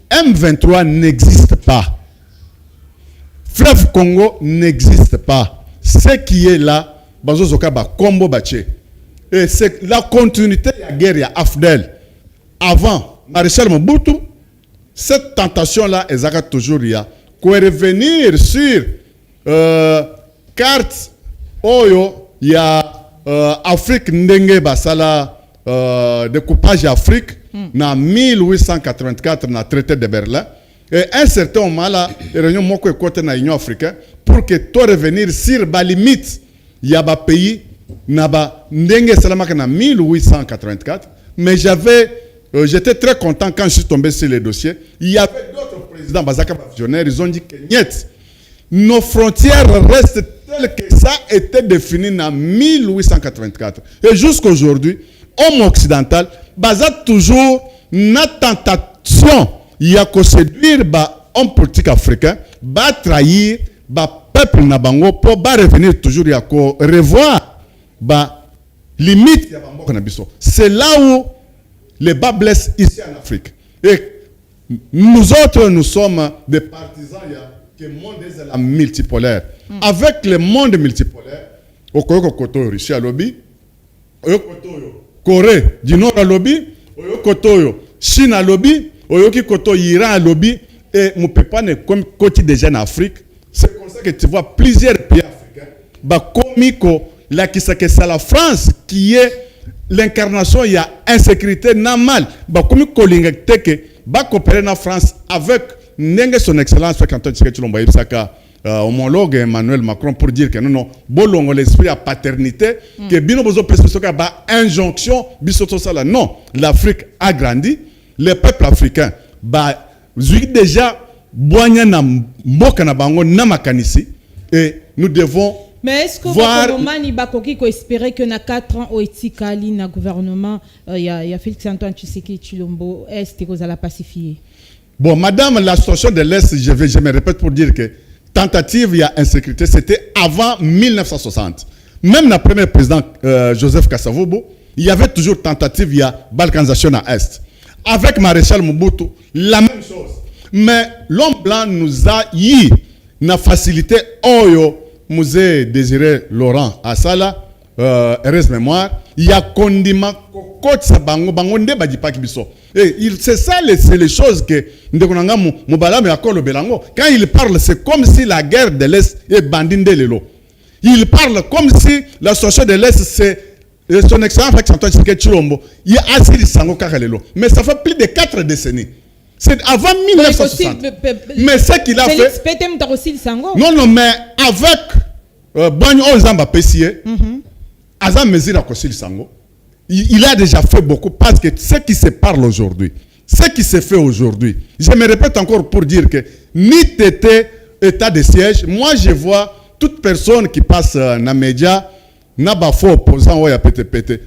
M23 n'existe pas. Fleuve Congo n'existe pas. Ce qui est là, Combo Baché. Et c'est la continuité de la guerre, il y a Afdel. Avant, Maréchal Mobutu, cette tentation-là, elle a toujours eu. Qu'on revenir sur carte, Oyo, il y a Afrique Ndenge Basala, découpage Afrique, en 1884, dans le traité de Berlin. Et un certain moment là, réunion moko côté na Union africaine pour que toi revenir sur la limite, il y a un pays naba ndenge salamaka na 1884, mais j'étais très content quand je suis tombé sur les dossiers. Il y avait d'autres présidents Bazaka visionnaires, ils ont dit que niet, nos frontières restent telles que ça était défini en 1884. Et jusqu'aujourd'hui, homme occidental, Bazak toujours na tentation, il y a que séduire homme politique africain, trahir, peuple nabango pour revenir toujours, il y a que revoir limite. C'est là où les bas blessent ici en Afrique. Et nous autres, nous sommes des partisans que le monde est la multipolaire. Avec le monde multipolaire, au Koto Russie à lobby, au Corée du Nord à lobby, au Koto Chine à lobby, au Koto Iran à lobby, et mon papa ne comme côté déjà en Afrique. C'est comme ça que tu vois plusieurs pays africains. La France qui est l'incarnation, il y a insécurité normale. Comme coopérer en France avec son excellence homologue Emmanuel Macron pour dire que non, l'esprit à paternité, que bino bozo injonction, non, l'Afrique a grandi, le peuple africain, déjà, et nous devons. Mais est-ce que vous espérer que dans 4 ans, au Etikali, dans le gouvernement, il y a Félix Antoine Tshisekedi Tshilombo, est-ce que vous allez pacifier? Bon, madame, la situation de l'Est, je me répète pour dire que tentative, il y a insécurité, c'était avant 1960. Même le premier président Joseph Kasavubu, il y avait toujours tentative, il y a balkanisation à l'Est. Avec Maréchal Mobutu, la même chose. Mais l'homme blanc nous a eu la facilité, Musée Désiré Laurent à Sala, heureuse mémoire, il y a condiment, c'est ça c'est les choses que quand il parle, c'est comme si la guerre de l'Est est bandine de l'élo. Il parle comme si la société de l'Est c'est son excellence Félix Antoine Tshisekedi Tshilombo. Il a assis sango kakalelo. Mais ça fait plus de 4 décennies. C'est avant 1960. Mais ce qu'il a fait. Non, mais avec Bagno Zamba Pessier, Azam Mesira Kosil Sango, il a déjà fait beaucoup parce que ce qui se parle aujourd'hui, ce qui se fait aujourd'hui, je me répète encore pour dire que ni t'étais état de siège, moi je vois toute personne qui passe dans les médias, n'a pas faux opposant, ouais, pété.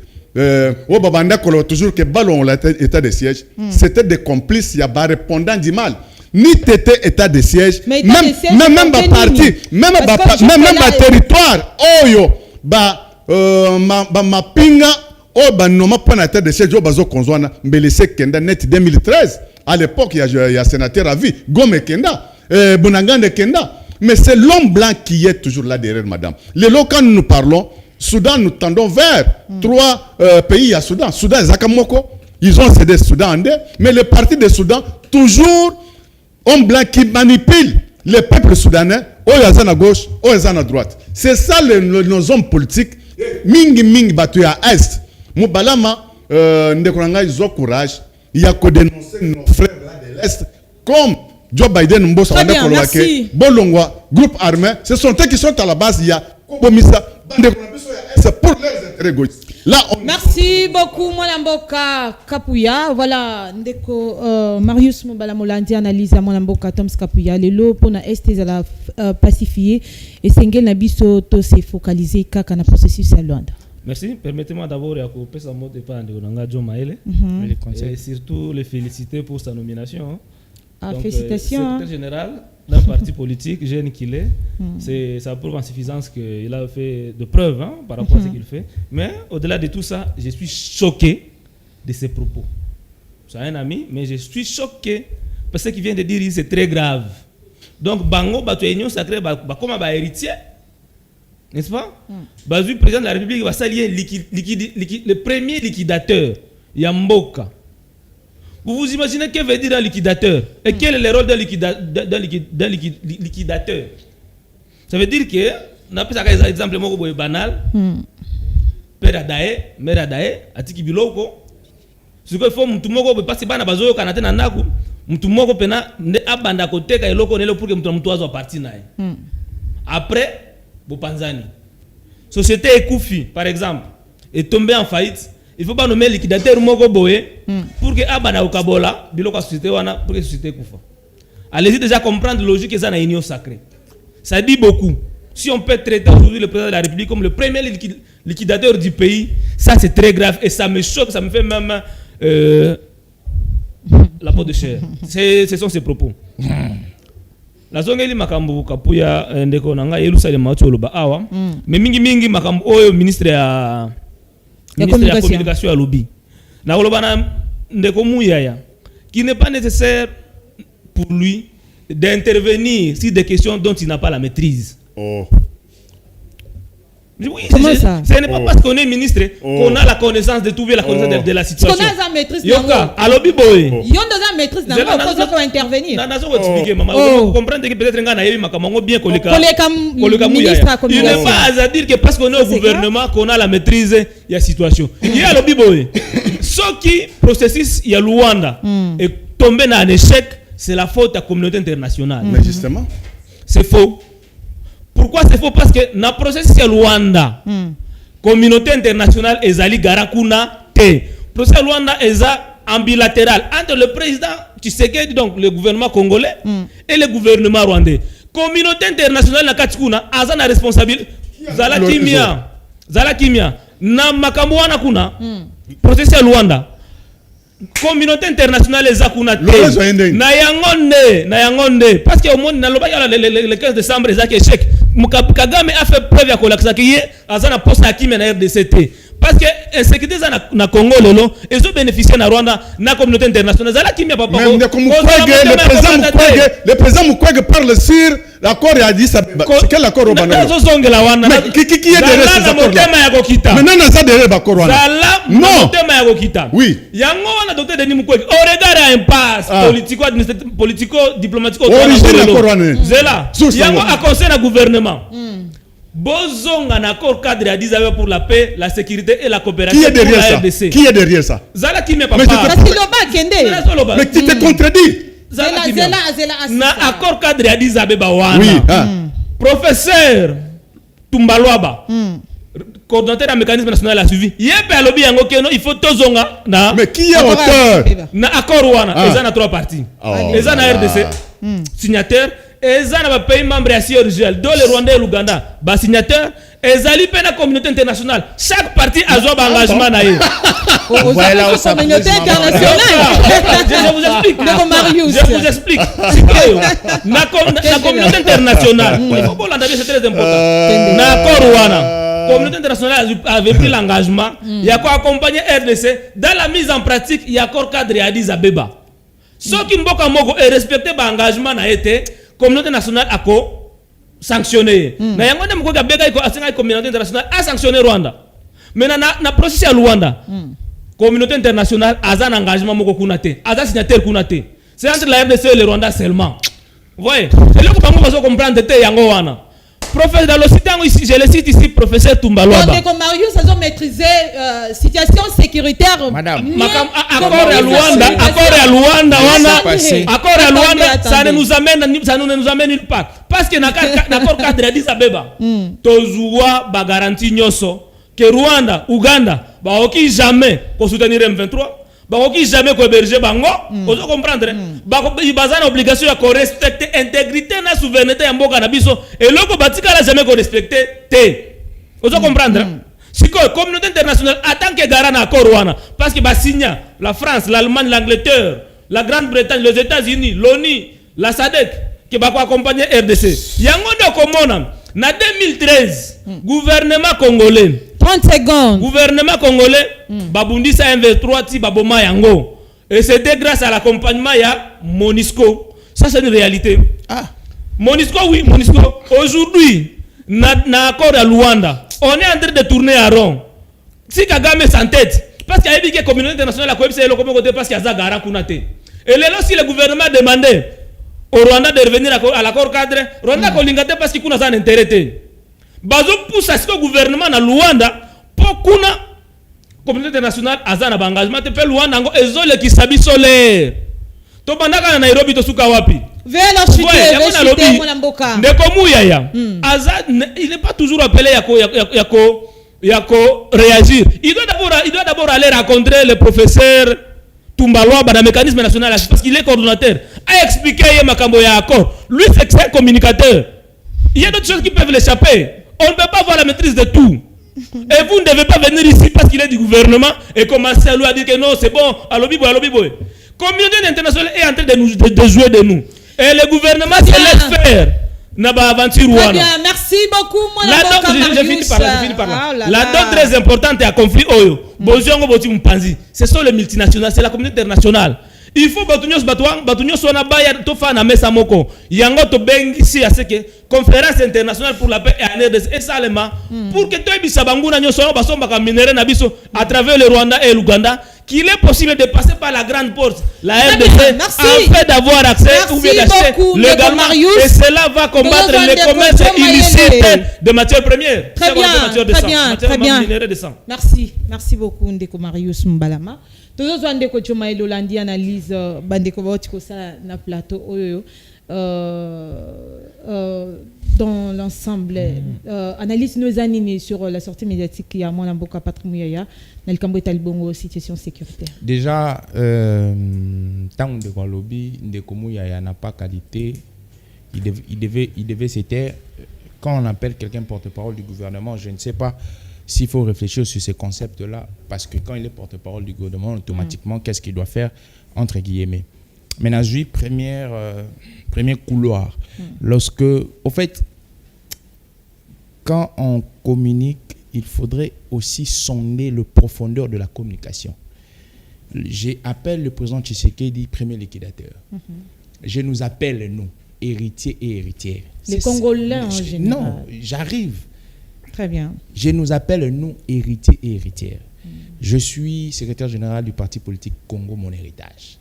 Toujours que ballon l'état de siège, c'était des complices, il y a des répondants du mal. Ni t'étais état de siège, même ma parti, même ma territoire, ma pinga, non ma pas état de siège, bazo konzwana, mbelese kenda net 2013. À l'époque, il y a sénateur à vie, Gome Kenda, Bonangande Kenda. Mais c'est l'homme blanc qui est toujours là derrière, madame. Les lots, quand nous parlons, Soudan, nous tendons vers 3 pays à Soudan. Soudan, Zakamoko, ils ont cédé Soudan en deux, mais le parti de Soudan, toujours, homme blanc qui manipule les peuples soudanais, à gauche, à droite. C'est ça nos hommes politiques. Mingi battu à Est. Moubalama, ils ont courage. Il y a que dénoncer nos frères là de l'Est, comme Joe Biden, Mbosa, Bolongwa, groupe armé. Ce sont eux qui sont à la base. Il y a Kobomisa, c'est pour leurs intérêts égoïstes. Là, merci beaucoup, Mwanamboka Kapuya. Voilà, ndeko Marius Mobala Molandi analyse à Mwanamboka Toms Kapuya. Les lots pour na est la pacifier et Sengel Nabiso to se focaliser kaka na processus à Luanda. Merci. Permettez-moi d'abord de couper sa mot de part de John Maele et surtout les féliciter pour sa nomination. Donc, félicitations. Secrétaire général d'un parti politique, jeune qu'il est, ça prouve en suffisance qu'il a fait de preuves par rapport à ce qu'il fait. Mais au-delà de tout ça, je suis choqué de ses propos. C'est un ami, mais je suis choqué parce que ce qu'il vient de dire, c'est très grave. Donc, Bango, Union Sacrée, comme un héritier, n'est-ce pas? Le président de la République va s'allier le premier liquidateur, Yamboka. Vous vous imaginez que veut dire un liquidateur? Et quel est le rôle d'un liquidateur? Ça veut dire que, on a pris un exemple banal, père Adae, mère Adae, Atiki Biloko. Ce qu'il faut, Moutoumoko, parce que Banabazo, Kanate Nanaku, Moutoumoko Pena, Abanda Kote, Kailoko, Nelo, pour que Moutoumoko soit parti. Après, Bopanzani. Société Ekoufi, par exemple, est tombée en faillite. Il ne faut pas nommer liquidateur Moko Boé pour que Abana Okabola, Biloko société wana pour que société Koufa. Allez-y déjà comprendre la logique que ça dans l'union sacrée. Ça dit beaucoup. Si on peut traiter aujourd'hui le président de la République comme le premier liquidateur du pays, ça c'est très grave et ça me choque, ça me fait même la peau de chair. Ce sont ses propos. La zone eli makambu kapuya ndeko nanga Yerusalem matoloba awa mais mingi makambu oyo ministre ya communication à lobby. Na olobana ndeko muyaya qui n'est pas nécessaire pour lui d'intervenir sur des questions dont il n'a pas la maîtrise. Oui, ça? Ce n'est pas parce qu'on est ministre qu'on a la connaissance de tout, la connaissance de la situation. Qu'on a la maîtrise de Yoka, alobi boy. Yon a la maîtrise d'un mot, faut intervenir. Nana so expliquer maman, vous comprenez que peut-être ngana yebi makamango bien koleka. Ministre Il n'est pas à dire que parce qu'on est au gouvernement qu'on a la maîtrise de la situation. Il y a alobi boy. Ce qui processus ya Luanda est tombé dans un échec, c'est la faute de la communauté internationale. Mais justement, c'est faux. Pourquoi c'est faux? Parce que dans le processus de Luanda, communauté internationale ezali garakuna te. Processus de Luanda est en bilatéral entre le président Tshisekedi, donc le gouvernement congolais, et le gouvernement rwandais. Communauté internationale na katikuna azana responsabilité. Zala kimia na makambo wana kuna processus de Luanda. Communauté internationale ezakuna te na yangonde parce que au monde na le 15 décembre ezaki échec. Kagame a fait preuve ya kolakisa ki azana poste na kimia na RDCT parce que insécurité na Congo lelo ezo bénéficier na Rwanda na communauté internationale zala kimia papa le président Mukwege parle sur l'accord et a dit ça. Quel accord au Banana? Qui est derrière ces accords-là? Maintenant, ça derrière l'accord. Non. Oui. Yango wana docteur Denis Mukwege. Au regard à impasse politico-diplomatique. Origine l'accord. Zela. Yango a conseillé le gouvernement. Bozong un accord cadre à 10 ans pour la paix, la sécurité et la coopération. Qui est derrière ça? Qui est derrière ça? Zala qui n'est pas. Mais tu te contredis. Na accord cadre à 10 Abeba wana. Oui. Professeur Tumbalwaba. Coordonnateur du mécanisme national a suivi. Yebe alobi yango keno il faut tozonga na. Mais qui est auteur? Na accord wana, ils en a 3 parties. Ils en a RDC signataire, ils en a pays membre à CIRGL, dont le Rwanda et l'Ouganda, ba signataire. Ezali pe na communauté internationale. Chaque parti a son engagement na ye. Voilà la communauté internationale. Je vous explique. Je vous explique. La communauté internationale. Il faut pas l'entendre, c'est très important. Na Korwana. Communauté internationale avait pris l'engagement. Il y a quoi accompagner RDC dans la mise en pratique. Il y a accord cadre à Addis Abeba. Ce qui mboka moko est respecté par engagement na été communauté nationale a sanctionné. Na yango ndem ko ga bega ko asenga communauté internationale a sanctionné Rwanda. Mais na processus à Rwanda. Communauté internationale a un engagement moko kuna te. A signataire kuna te. C'est entre la RDC et le Rwanda seulement. Vous voyez? C'est là que bango bazo comprendre te yango wana. Professeur dans le cité ici, je le cite ici professeur Tumbalwaba. Donc comme Marius a maîtrisé situation sécuritaire. Madame, accord à Luanda, ça ne nous amène nulle part. Parce que l'accord cadre a dit ça beba. Tozuwa ba garantie nyoso que Rwanda, Ouganda, ba oki jamais pour soutenir M23. Bah ok jamais ko héberger bango, vous comprendre. Bah il bazana obligation à respecter intégrité na souveraineté ya mboka na biso et loko batika la jamais ko respecter té. Vous comprendre. Si la communauté internationale attend que garant accord wana parce que ba signa la France, l'Allemagne, l'Angleterre, la Grande-Bretagne, les États-Unis, l'ONU, la SADC qui va accompagner RDC. Yango do komona na 2013 gouvernement congolais 30 secondes. Gouvernement congolais, babundisa M23 ti baboma yango. Et c'était grâce à l'accompagnement ya Monisco. Ça c'est une réalité. Monisco oui, Monisco. Aujourd'hui, na accord à Luanda, on est en train de tourner à rond. Si Kagame s'entête, parce qu'il y a une communauté internationale à Koepse et le côté parce qu'il y a Zagara Kunate. Et là si le gouvernement demandait au Rwanda de revenir à l'accord cadre, Rwanda kolingate parce qu'il y a un intérêt. Bazo pousse à ce que le gouvernement na Luanda pour kuna communauté internationale azana ba engagement te pe Luanda ngo ezole ki sabi solaire to bandaka na Nairobi to suka wapi vers la chute mon mboka ndeko muyaya il n'est pas toujours appelé yako réagir. Il doit d'abord aller rencontrer le professeur Tumbalwaba dans le mécanisme national parce qu'il est coordonnateur a expliqué makambo ya accord. Lui c'est un communicateur. Il y a d'autres choses qui peuvent l'échapper. On ne peut pas avoir la maîtrise de tout. Et vous ne devez pas venir ici parce qu'il est du gouvernement et commencer à lui dire que non, c'est bon, allobi boy. Communauté internationale est en train de jouer de nous. Et le gouvernement se laisse faire. Naba aventure Très bien, merci beaucoup, mon je finis par là. La donne très importante est à conflit Oyo. Ce sont les multinationales, c'est la communauté internationale. Il faut batunyo sona baya to fa na mesa moko yango to bengi si à ce que conférence internationale pour la paix et RDC et salema pour que toi bisa banguna nyo sona basomba ka minere na biso à travers le Rwanda et l'Ouganda qu'il est possible de passer par la grande porte la RDC afin d'avoir accès ou bien d'acheter légalement et cela va combattre le commerce illicite de matières premières. Très bien. Merci beaucoup Ndeko Marius Mbalama. Tous les gens qui ont l'Olandi analyse bandeko baoti ko ça na plateau oyo dans l'ensemble analyse nos années sur la sortie médiatique il y a mon amboka patrimonial na le cambo talibongo situation sécuritaire. Déjà tant de lobby Ndeko Muyaya n'a pas qualité, il devait se taire. Quand on appelle quelqu'un porte-parole du gouvernement, je ne sais pas s'il faut réfléchir sur ces concepts-là, parce que quand il est porte-parole du gouvernement, automatiquement, qu'est-ce qu'il doit faire, entre guillemets. Maintenant, premier couloir. Lorsque, au fait, quand on communique, il faudrait aussi sonder le profondeur de la communication. J'appelle le président Tshisekedi premier liquidateur. Je nous appelle, nous, héritiers et héritières. Les Congolais en général. Non, j'arrive. Très bien. Je nous appelle, nous, héritiers et héritières. Je suis secrétaire général du parti politique Congo Mon Héritage.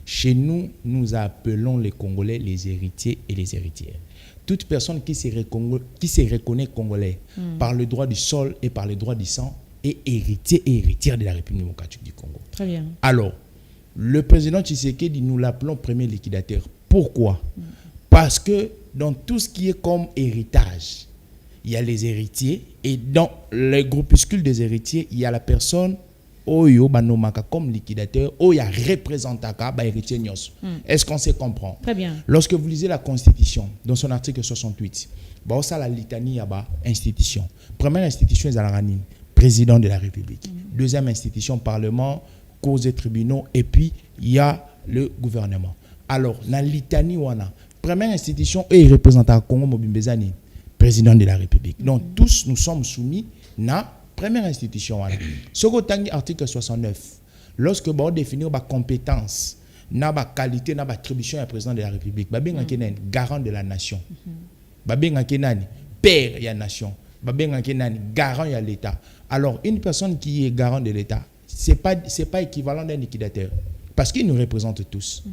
Chez nous, nous appelons les Congolais les héritiers et les héritières. Toute personne qui se reconnaît congolais par le droit du sol et par le droit du sang est héritier et héritière de la République démocratique du Congo. Très bien. Alors, le président Tshisekedi, nous l'appelons premier liquidateur. Pourquoi? Parce que dans tout ce qui est comme héritage, il y a les héritiers et dans le groupuscule des héritiers, il y a la personne Oyo Banomaka comme liquidateur, Oya représentaka ba héritier nyos. Est-ce qu'on se comprend? Très bien. Lorsque vous lisez la Constitution, dans son article 68, bah ça la litanie yaba institution. Première institution est Zalarani, président de la République. Deuxième institution, Parlement, causes et tribunaux, et puis il y a le gouvernement. Alors, la litanie wana, première institution est représentée Congo Mobimbezani, président de la République. Donc tous nous sommes soumis à première institution. Ce que article 69, lorsque on définit la compétence, la qualité, la attribution du président de la République, garant de la nation. babenga kenani père ya nation, babenga kenani garant ya l'État. Alors une personne qui est garant de l'État, c'est pas équivalent d'un liquidateur parce qu'il nous représente tous.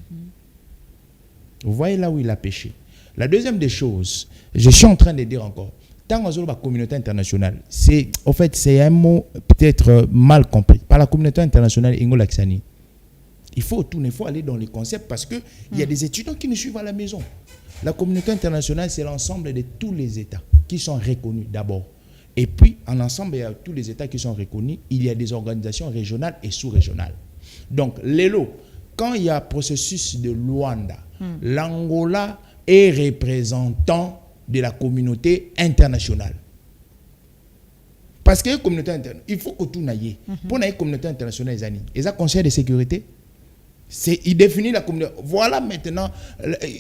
Vous voyez là où il a péché. La deuxième des choses, je suis en train de dire encore, tant que la communauté internationale, c'est un mot peut-être mal compris par la communauté internationale. Il faut aller dans les concepts parce que il y a des étudiants qui nous suivent à la maison. La communauté internationale, c'est l'ensemble de tous les États qui sont reconnus d'abord. Et puis, en ensemble, il y a tous les États qui sont reconnus. Il y a des organisations régionales et sous-régionales. Donc, l'élo, quand il y a processus de Luanda, l'Angola est représentant de la communauté internationale. Parce que la communauté internationale, il faut que tout n'aille. Pour la communauté internationale, il y a un conseil de sécurité. Il définit la communauté. Voilà maintenant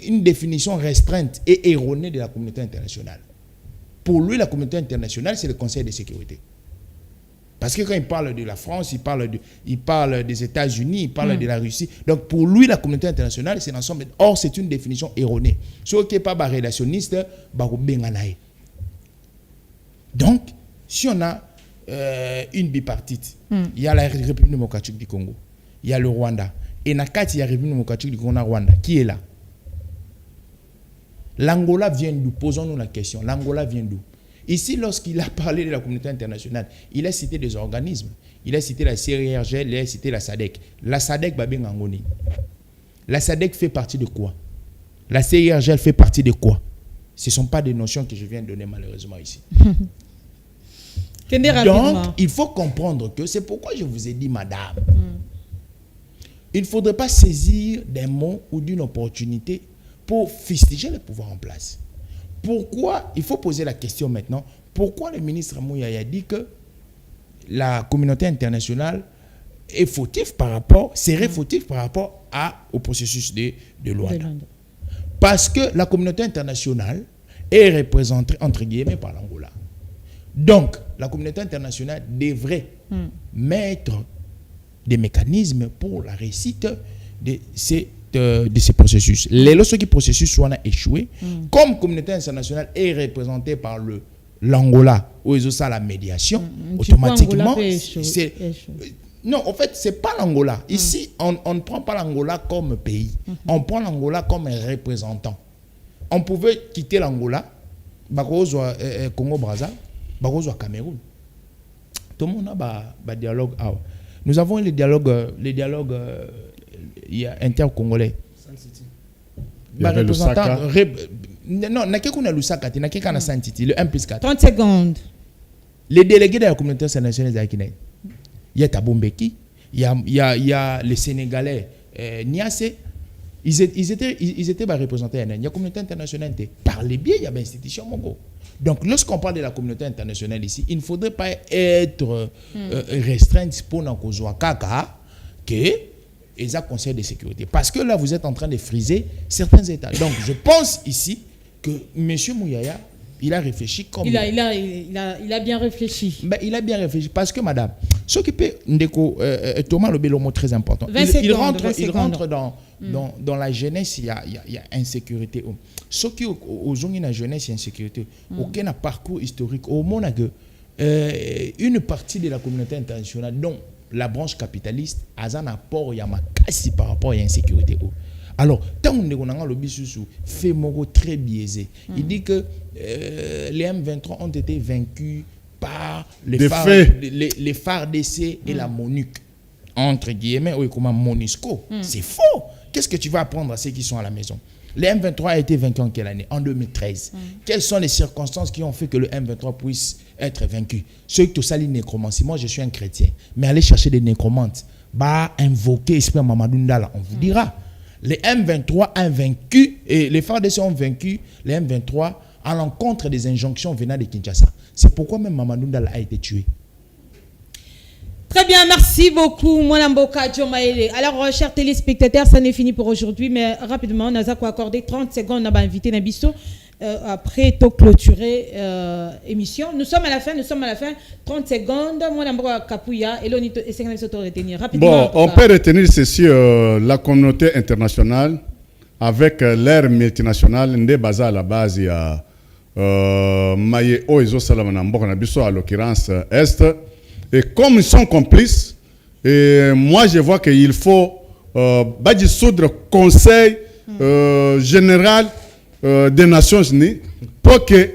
une définition restreinte et erronée de la communauté internationale. Pour lui, la communauté internationale, c'est le conseil de sécurité. Parce que quand il parle de la France, il parle des États-Unis, il parle de la Russie. Donc pour lui, la communauté internationale, c'est l'ensemble. Or, c'est une définition erronée. Ce qui n'est pas relationniste, donc, si on a une bipartite, il y a la République démocratique du Congo, il y a le Rwanda. Et Nakati, il y a la République démocratique du Congo, Rwanda. Qui est là? L'Angola vient d'où? Posons-nous la question. L'Angola vient d'où? Ici, lorsqu'il a parlé de la communauté internationale, il a cité des organismes. Il a cité la CIRGL, il a cité la SADC. La SADC, Babé Ngangoni. La SADC fait partie de quoi? La CIRGL fait partie de quoi? Ce ne sont pas des notions que je viens de donner malheureusement ici. Donc, il faut comprendre que c'est pourquoi je vous ai dit, madame, il ne faudrait pas saisir d'un mot ou d'une opportunité pour fustiger le pouvoir en place. Pourquoi, il faut poser la question maintenant, pourquoi le ministre Mouyaya a dit que la communauté internationale est fautive par rapport, serait fautive par rapport au processus de Luanda? Parce que la communauté internationale est représentée, entre guillemets, par l'Angola. Donc, la communauté internationale devrait mettre des mécanismes pour la réussite de ces processus. Lorsque processus soit échoué, comme communauté internationale est représentée par l'Angola, où ils ont la médiation, automatiquement, c'est... Non, en fait, ce n'est pas l'Angola. Ici, on ne prend pas l'Angola comme pays. On prend l'Angola comme un représentant. On pouvait quitter l'Angola, Congo-Brazza, Cameroun. Tout le monde a un dialogue. Nous avons les dialogues inter-congolais. Il y avait Lusaka. Non, il y a Lusaka, il y a Santiti, le 1+4. 30 secondes. Les délégués de la communauté internationale, il y a Tabombeki, il y a les Sénégalais, Niasse, ils étaient représentés. Il y a la communauté internationale. Par les biais, il y a l'institution Mongo. Donc, lorsqu'on parle de la communauté internationale ici, il ne faudrait pas être restreint pour que ils ont conseil de sécurité. Parce que là, vous êtes en train de friser certains États. Donc, je pense ici que M. Mouyaya, il a réfléchi comme... Il a bien réfléchi. Ben, il a bien réfléchi. Parce que, madame, ce qui peut... Thomas Lobé, le mot très important. Il rentre dans la jeunesse, il y a insécurité. Ce qui aux gens dans la jeunesse, il y a insécurité. Aucun parcours historique. Au monde, une partie de la communauté internationale, dont la branche capitaliste, a un apport, il y a par rapport à l'insécurité. Alors, tant qu'on a le bisou fait Moro très biaisé. Il dit que les M23 ont été vaincus par les FARDC et la MONUC. Entre guillemets, ou comme MONUSCO. C'est faux. Qu'est-ce que tu vas apprendre à ceux qui sont à la maison? Le M23 a été vaincu en quelle année? En 2013. Quelles sont les circonstances qui ont fait que le M23 puisse être vaincu? Ceux qui ont sali nécromancie, moi je suis un chrétien, mais allez chercher des nécromantes, invoquer l'esprit Mamadou Ndala, on vous dira. Les M23 ont vaincu, et les FARDC ont vaincu les M23 à l'encontre des injonctions venant de Kinshasa. C'est pourquoi même Mamadou Ndala a été tué. Très bien, merci beaucoup, Mwanamboka Djomaele. Alors, chers téléspectateurs, ça n'est fini pour aujourd'hui, mais rapidement, on a accordé 30 secondes à invité Nabisso. Après, tout clôturer émission. Nous sommes à la fin. 30 secondes. Mwanamboka Kapouya et l'onito et Sengamsoto retenir rapidement. Bon, on peut retenir ceci, la communauté internationale avec l'ère multinationale, n'est basée à la base, il y a Maye Oizo Salamanambo, à l'occurrence Est. Et comme ils sont complices, et moi je vois qu'il faut dissoudre le Conseil général des Nations Unies pour que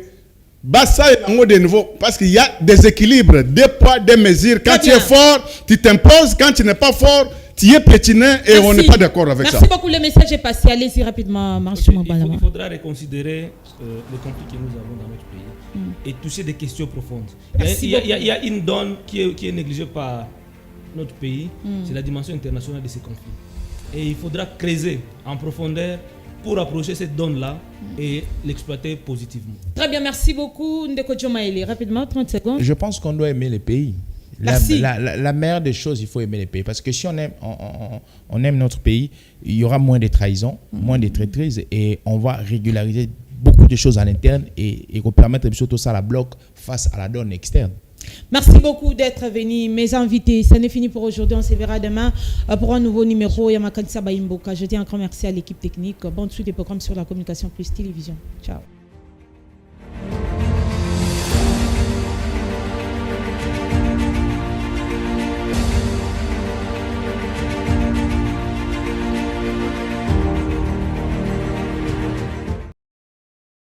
ça est en haut des niveaux, parce qu'il y a des équilibres, des poids, des mesures. Quand tu es fort, tu t'imposes. Quand tu n'es pas fort, tu es pétiné et on n'est pas d'accord avec ça. Merci beaucoup, le message est passé. Allez-y rapidement, il faudra reconsidérer le conflit que nous avons dans notre pays et toucher des questions profondes. Il y a une donne qui est négligée par notre pays, c'est la dimension internationale de ces conflits. Et il faudra creuser en profondeur pour approcher cette donne-là et l'exploiter positivement. Très bien, merci beaucoup. Ndeko Diomaye, rapidement, 30 secondes. Je pense qu'on doit aimer les pays. La meilleure des choses, il faut aimer les pays. Parce que si on aime notre pays, il y aura moins de trahisons, moins de traîtrises et on va régulariser beaucoup de choses à l'interne et permettre surtout ça la bloc face à la donne externe. Merci beaucoup d'être venus, mes invités. Ça n'est fini pour aujourd'hui. On se verra demain pour un nouveau numéro. Yamakanisa Baimboka. Je dis encore merci à l'équipe technique. Bonne suite des programmes sur la communication plus télévision. Ciao.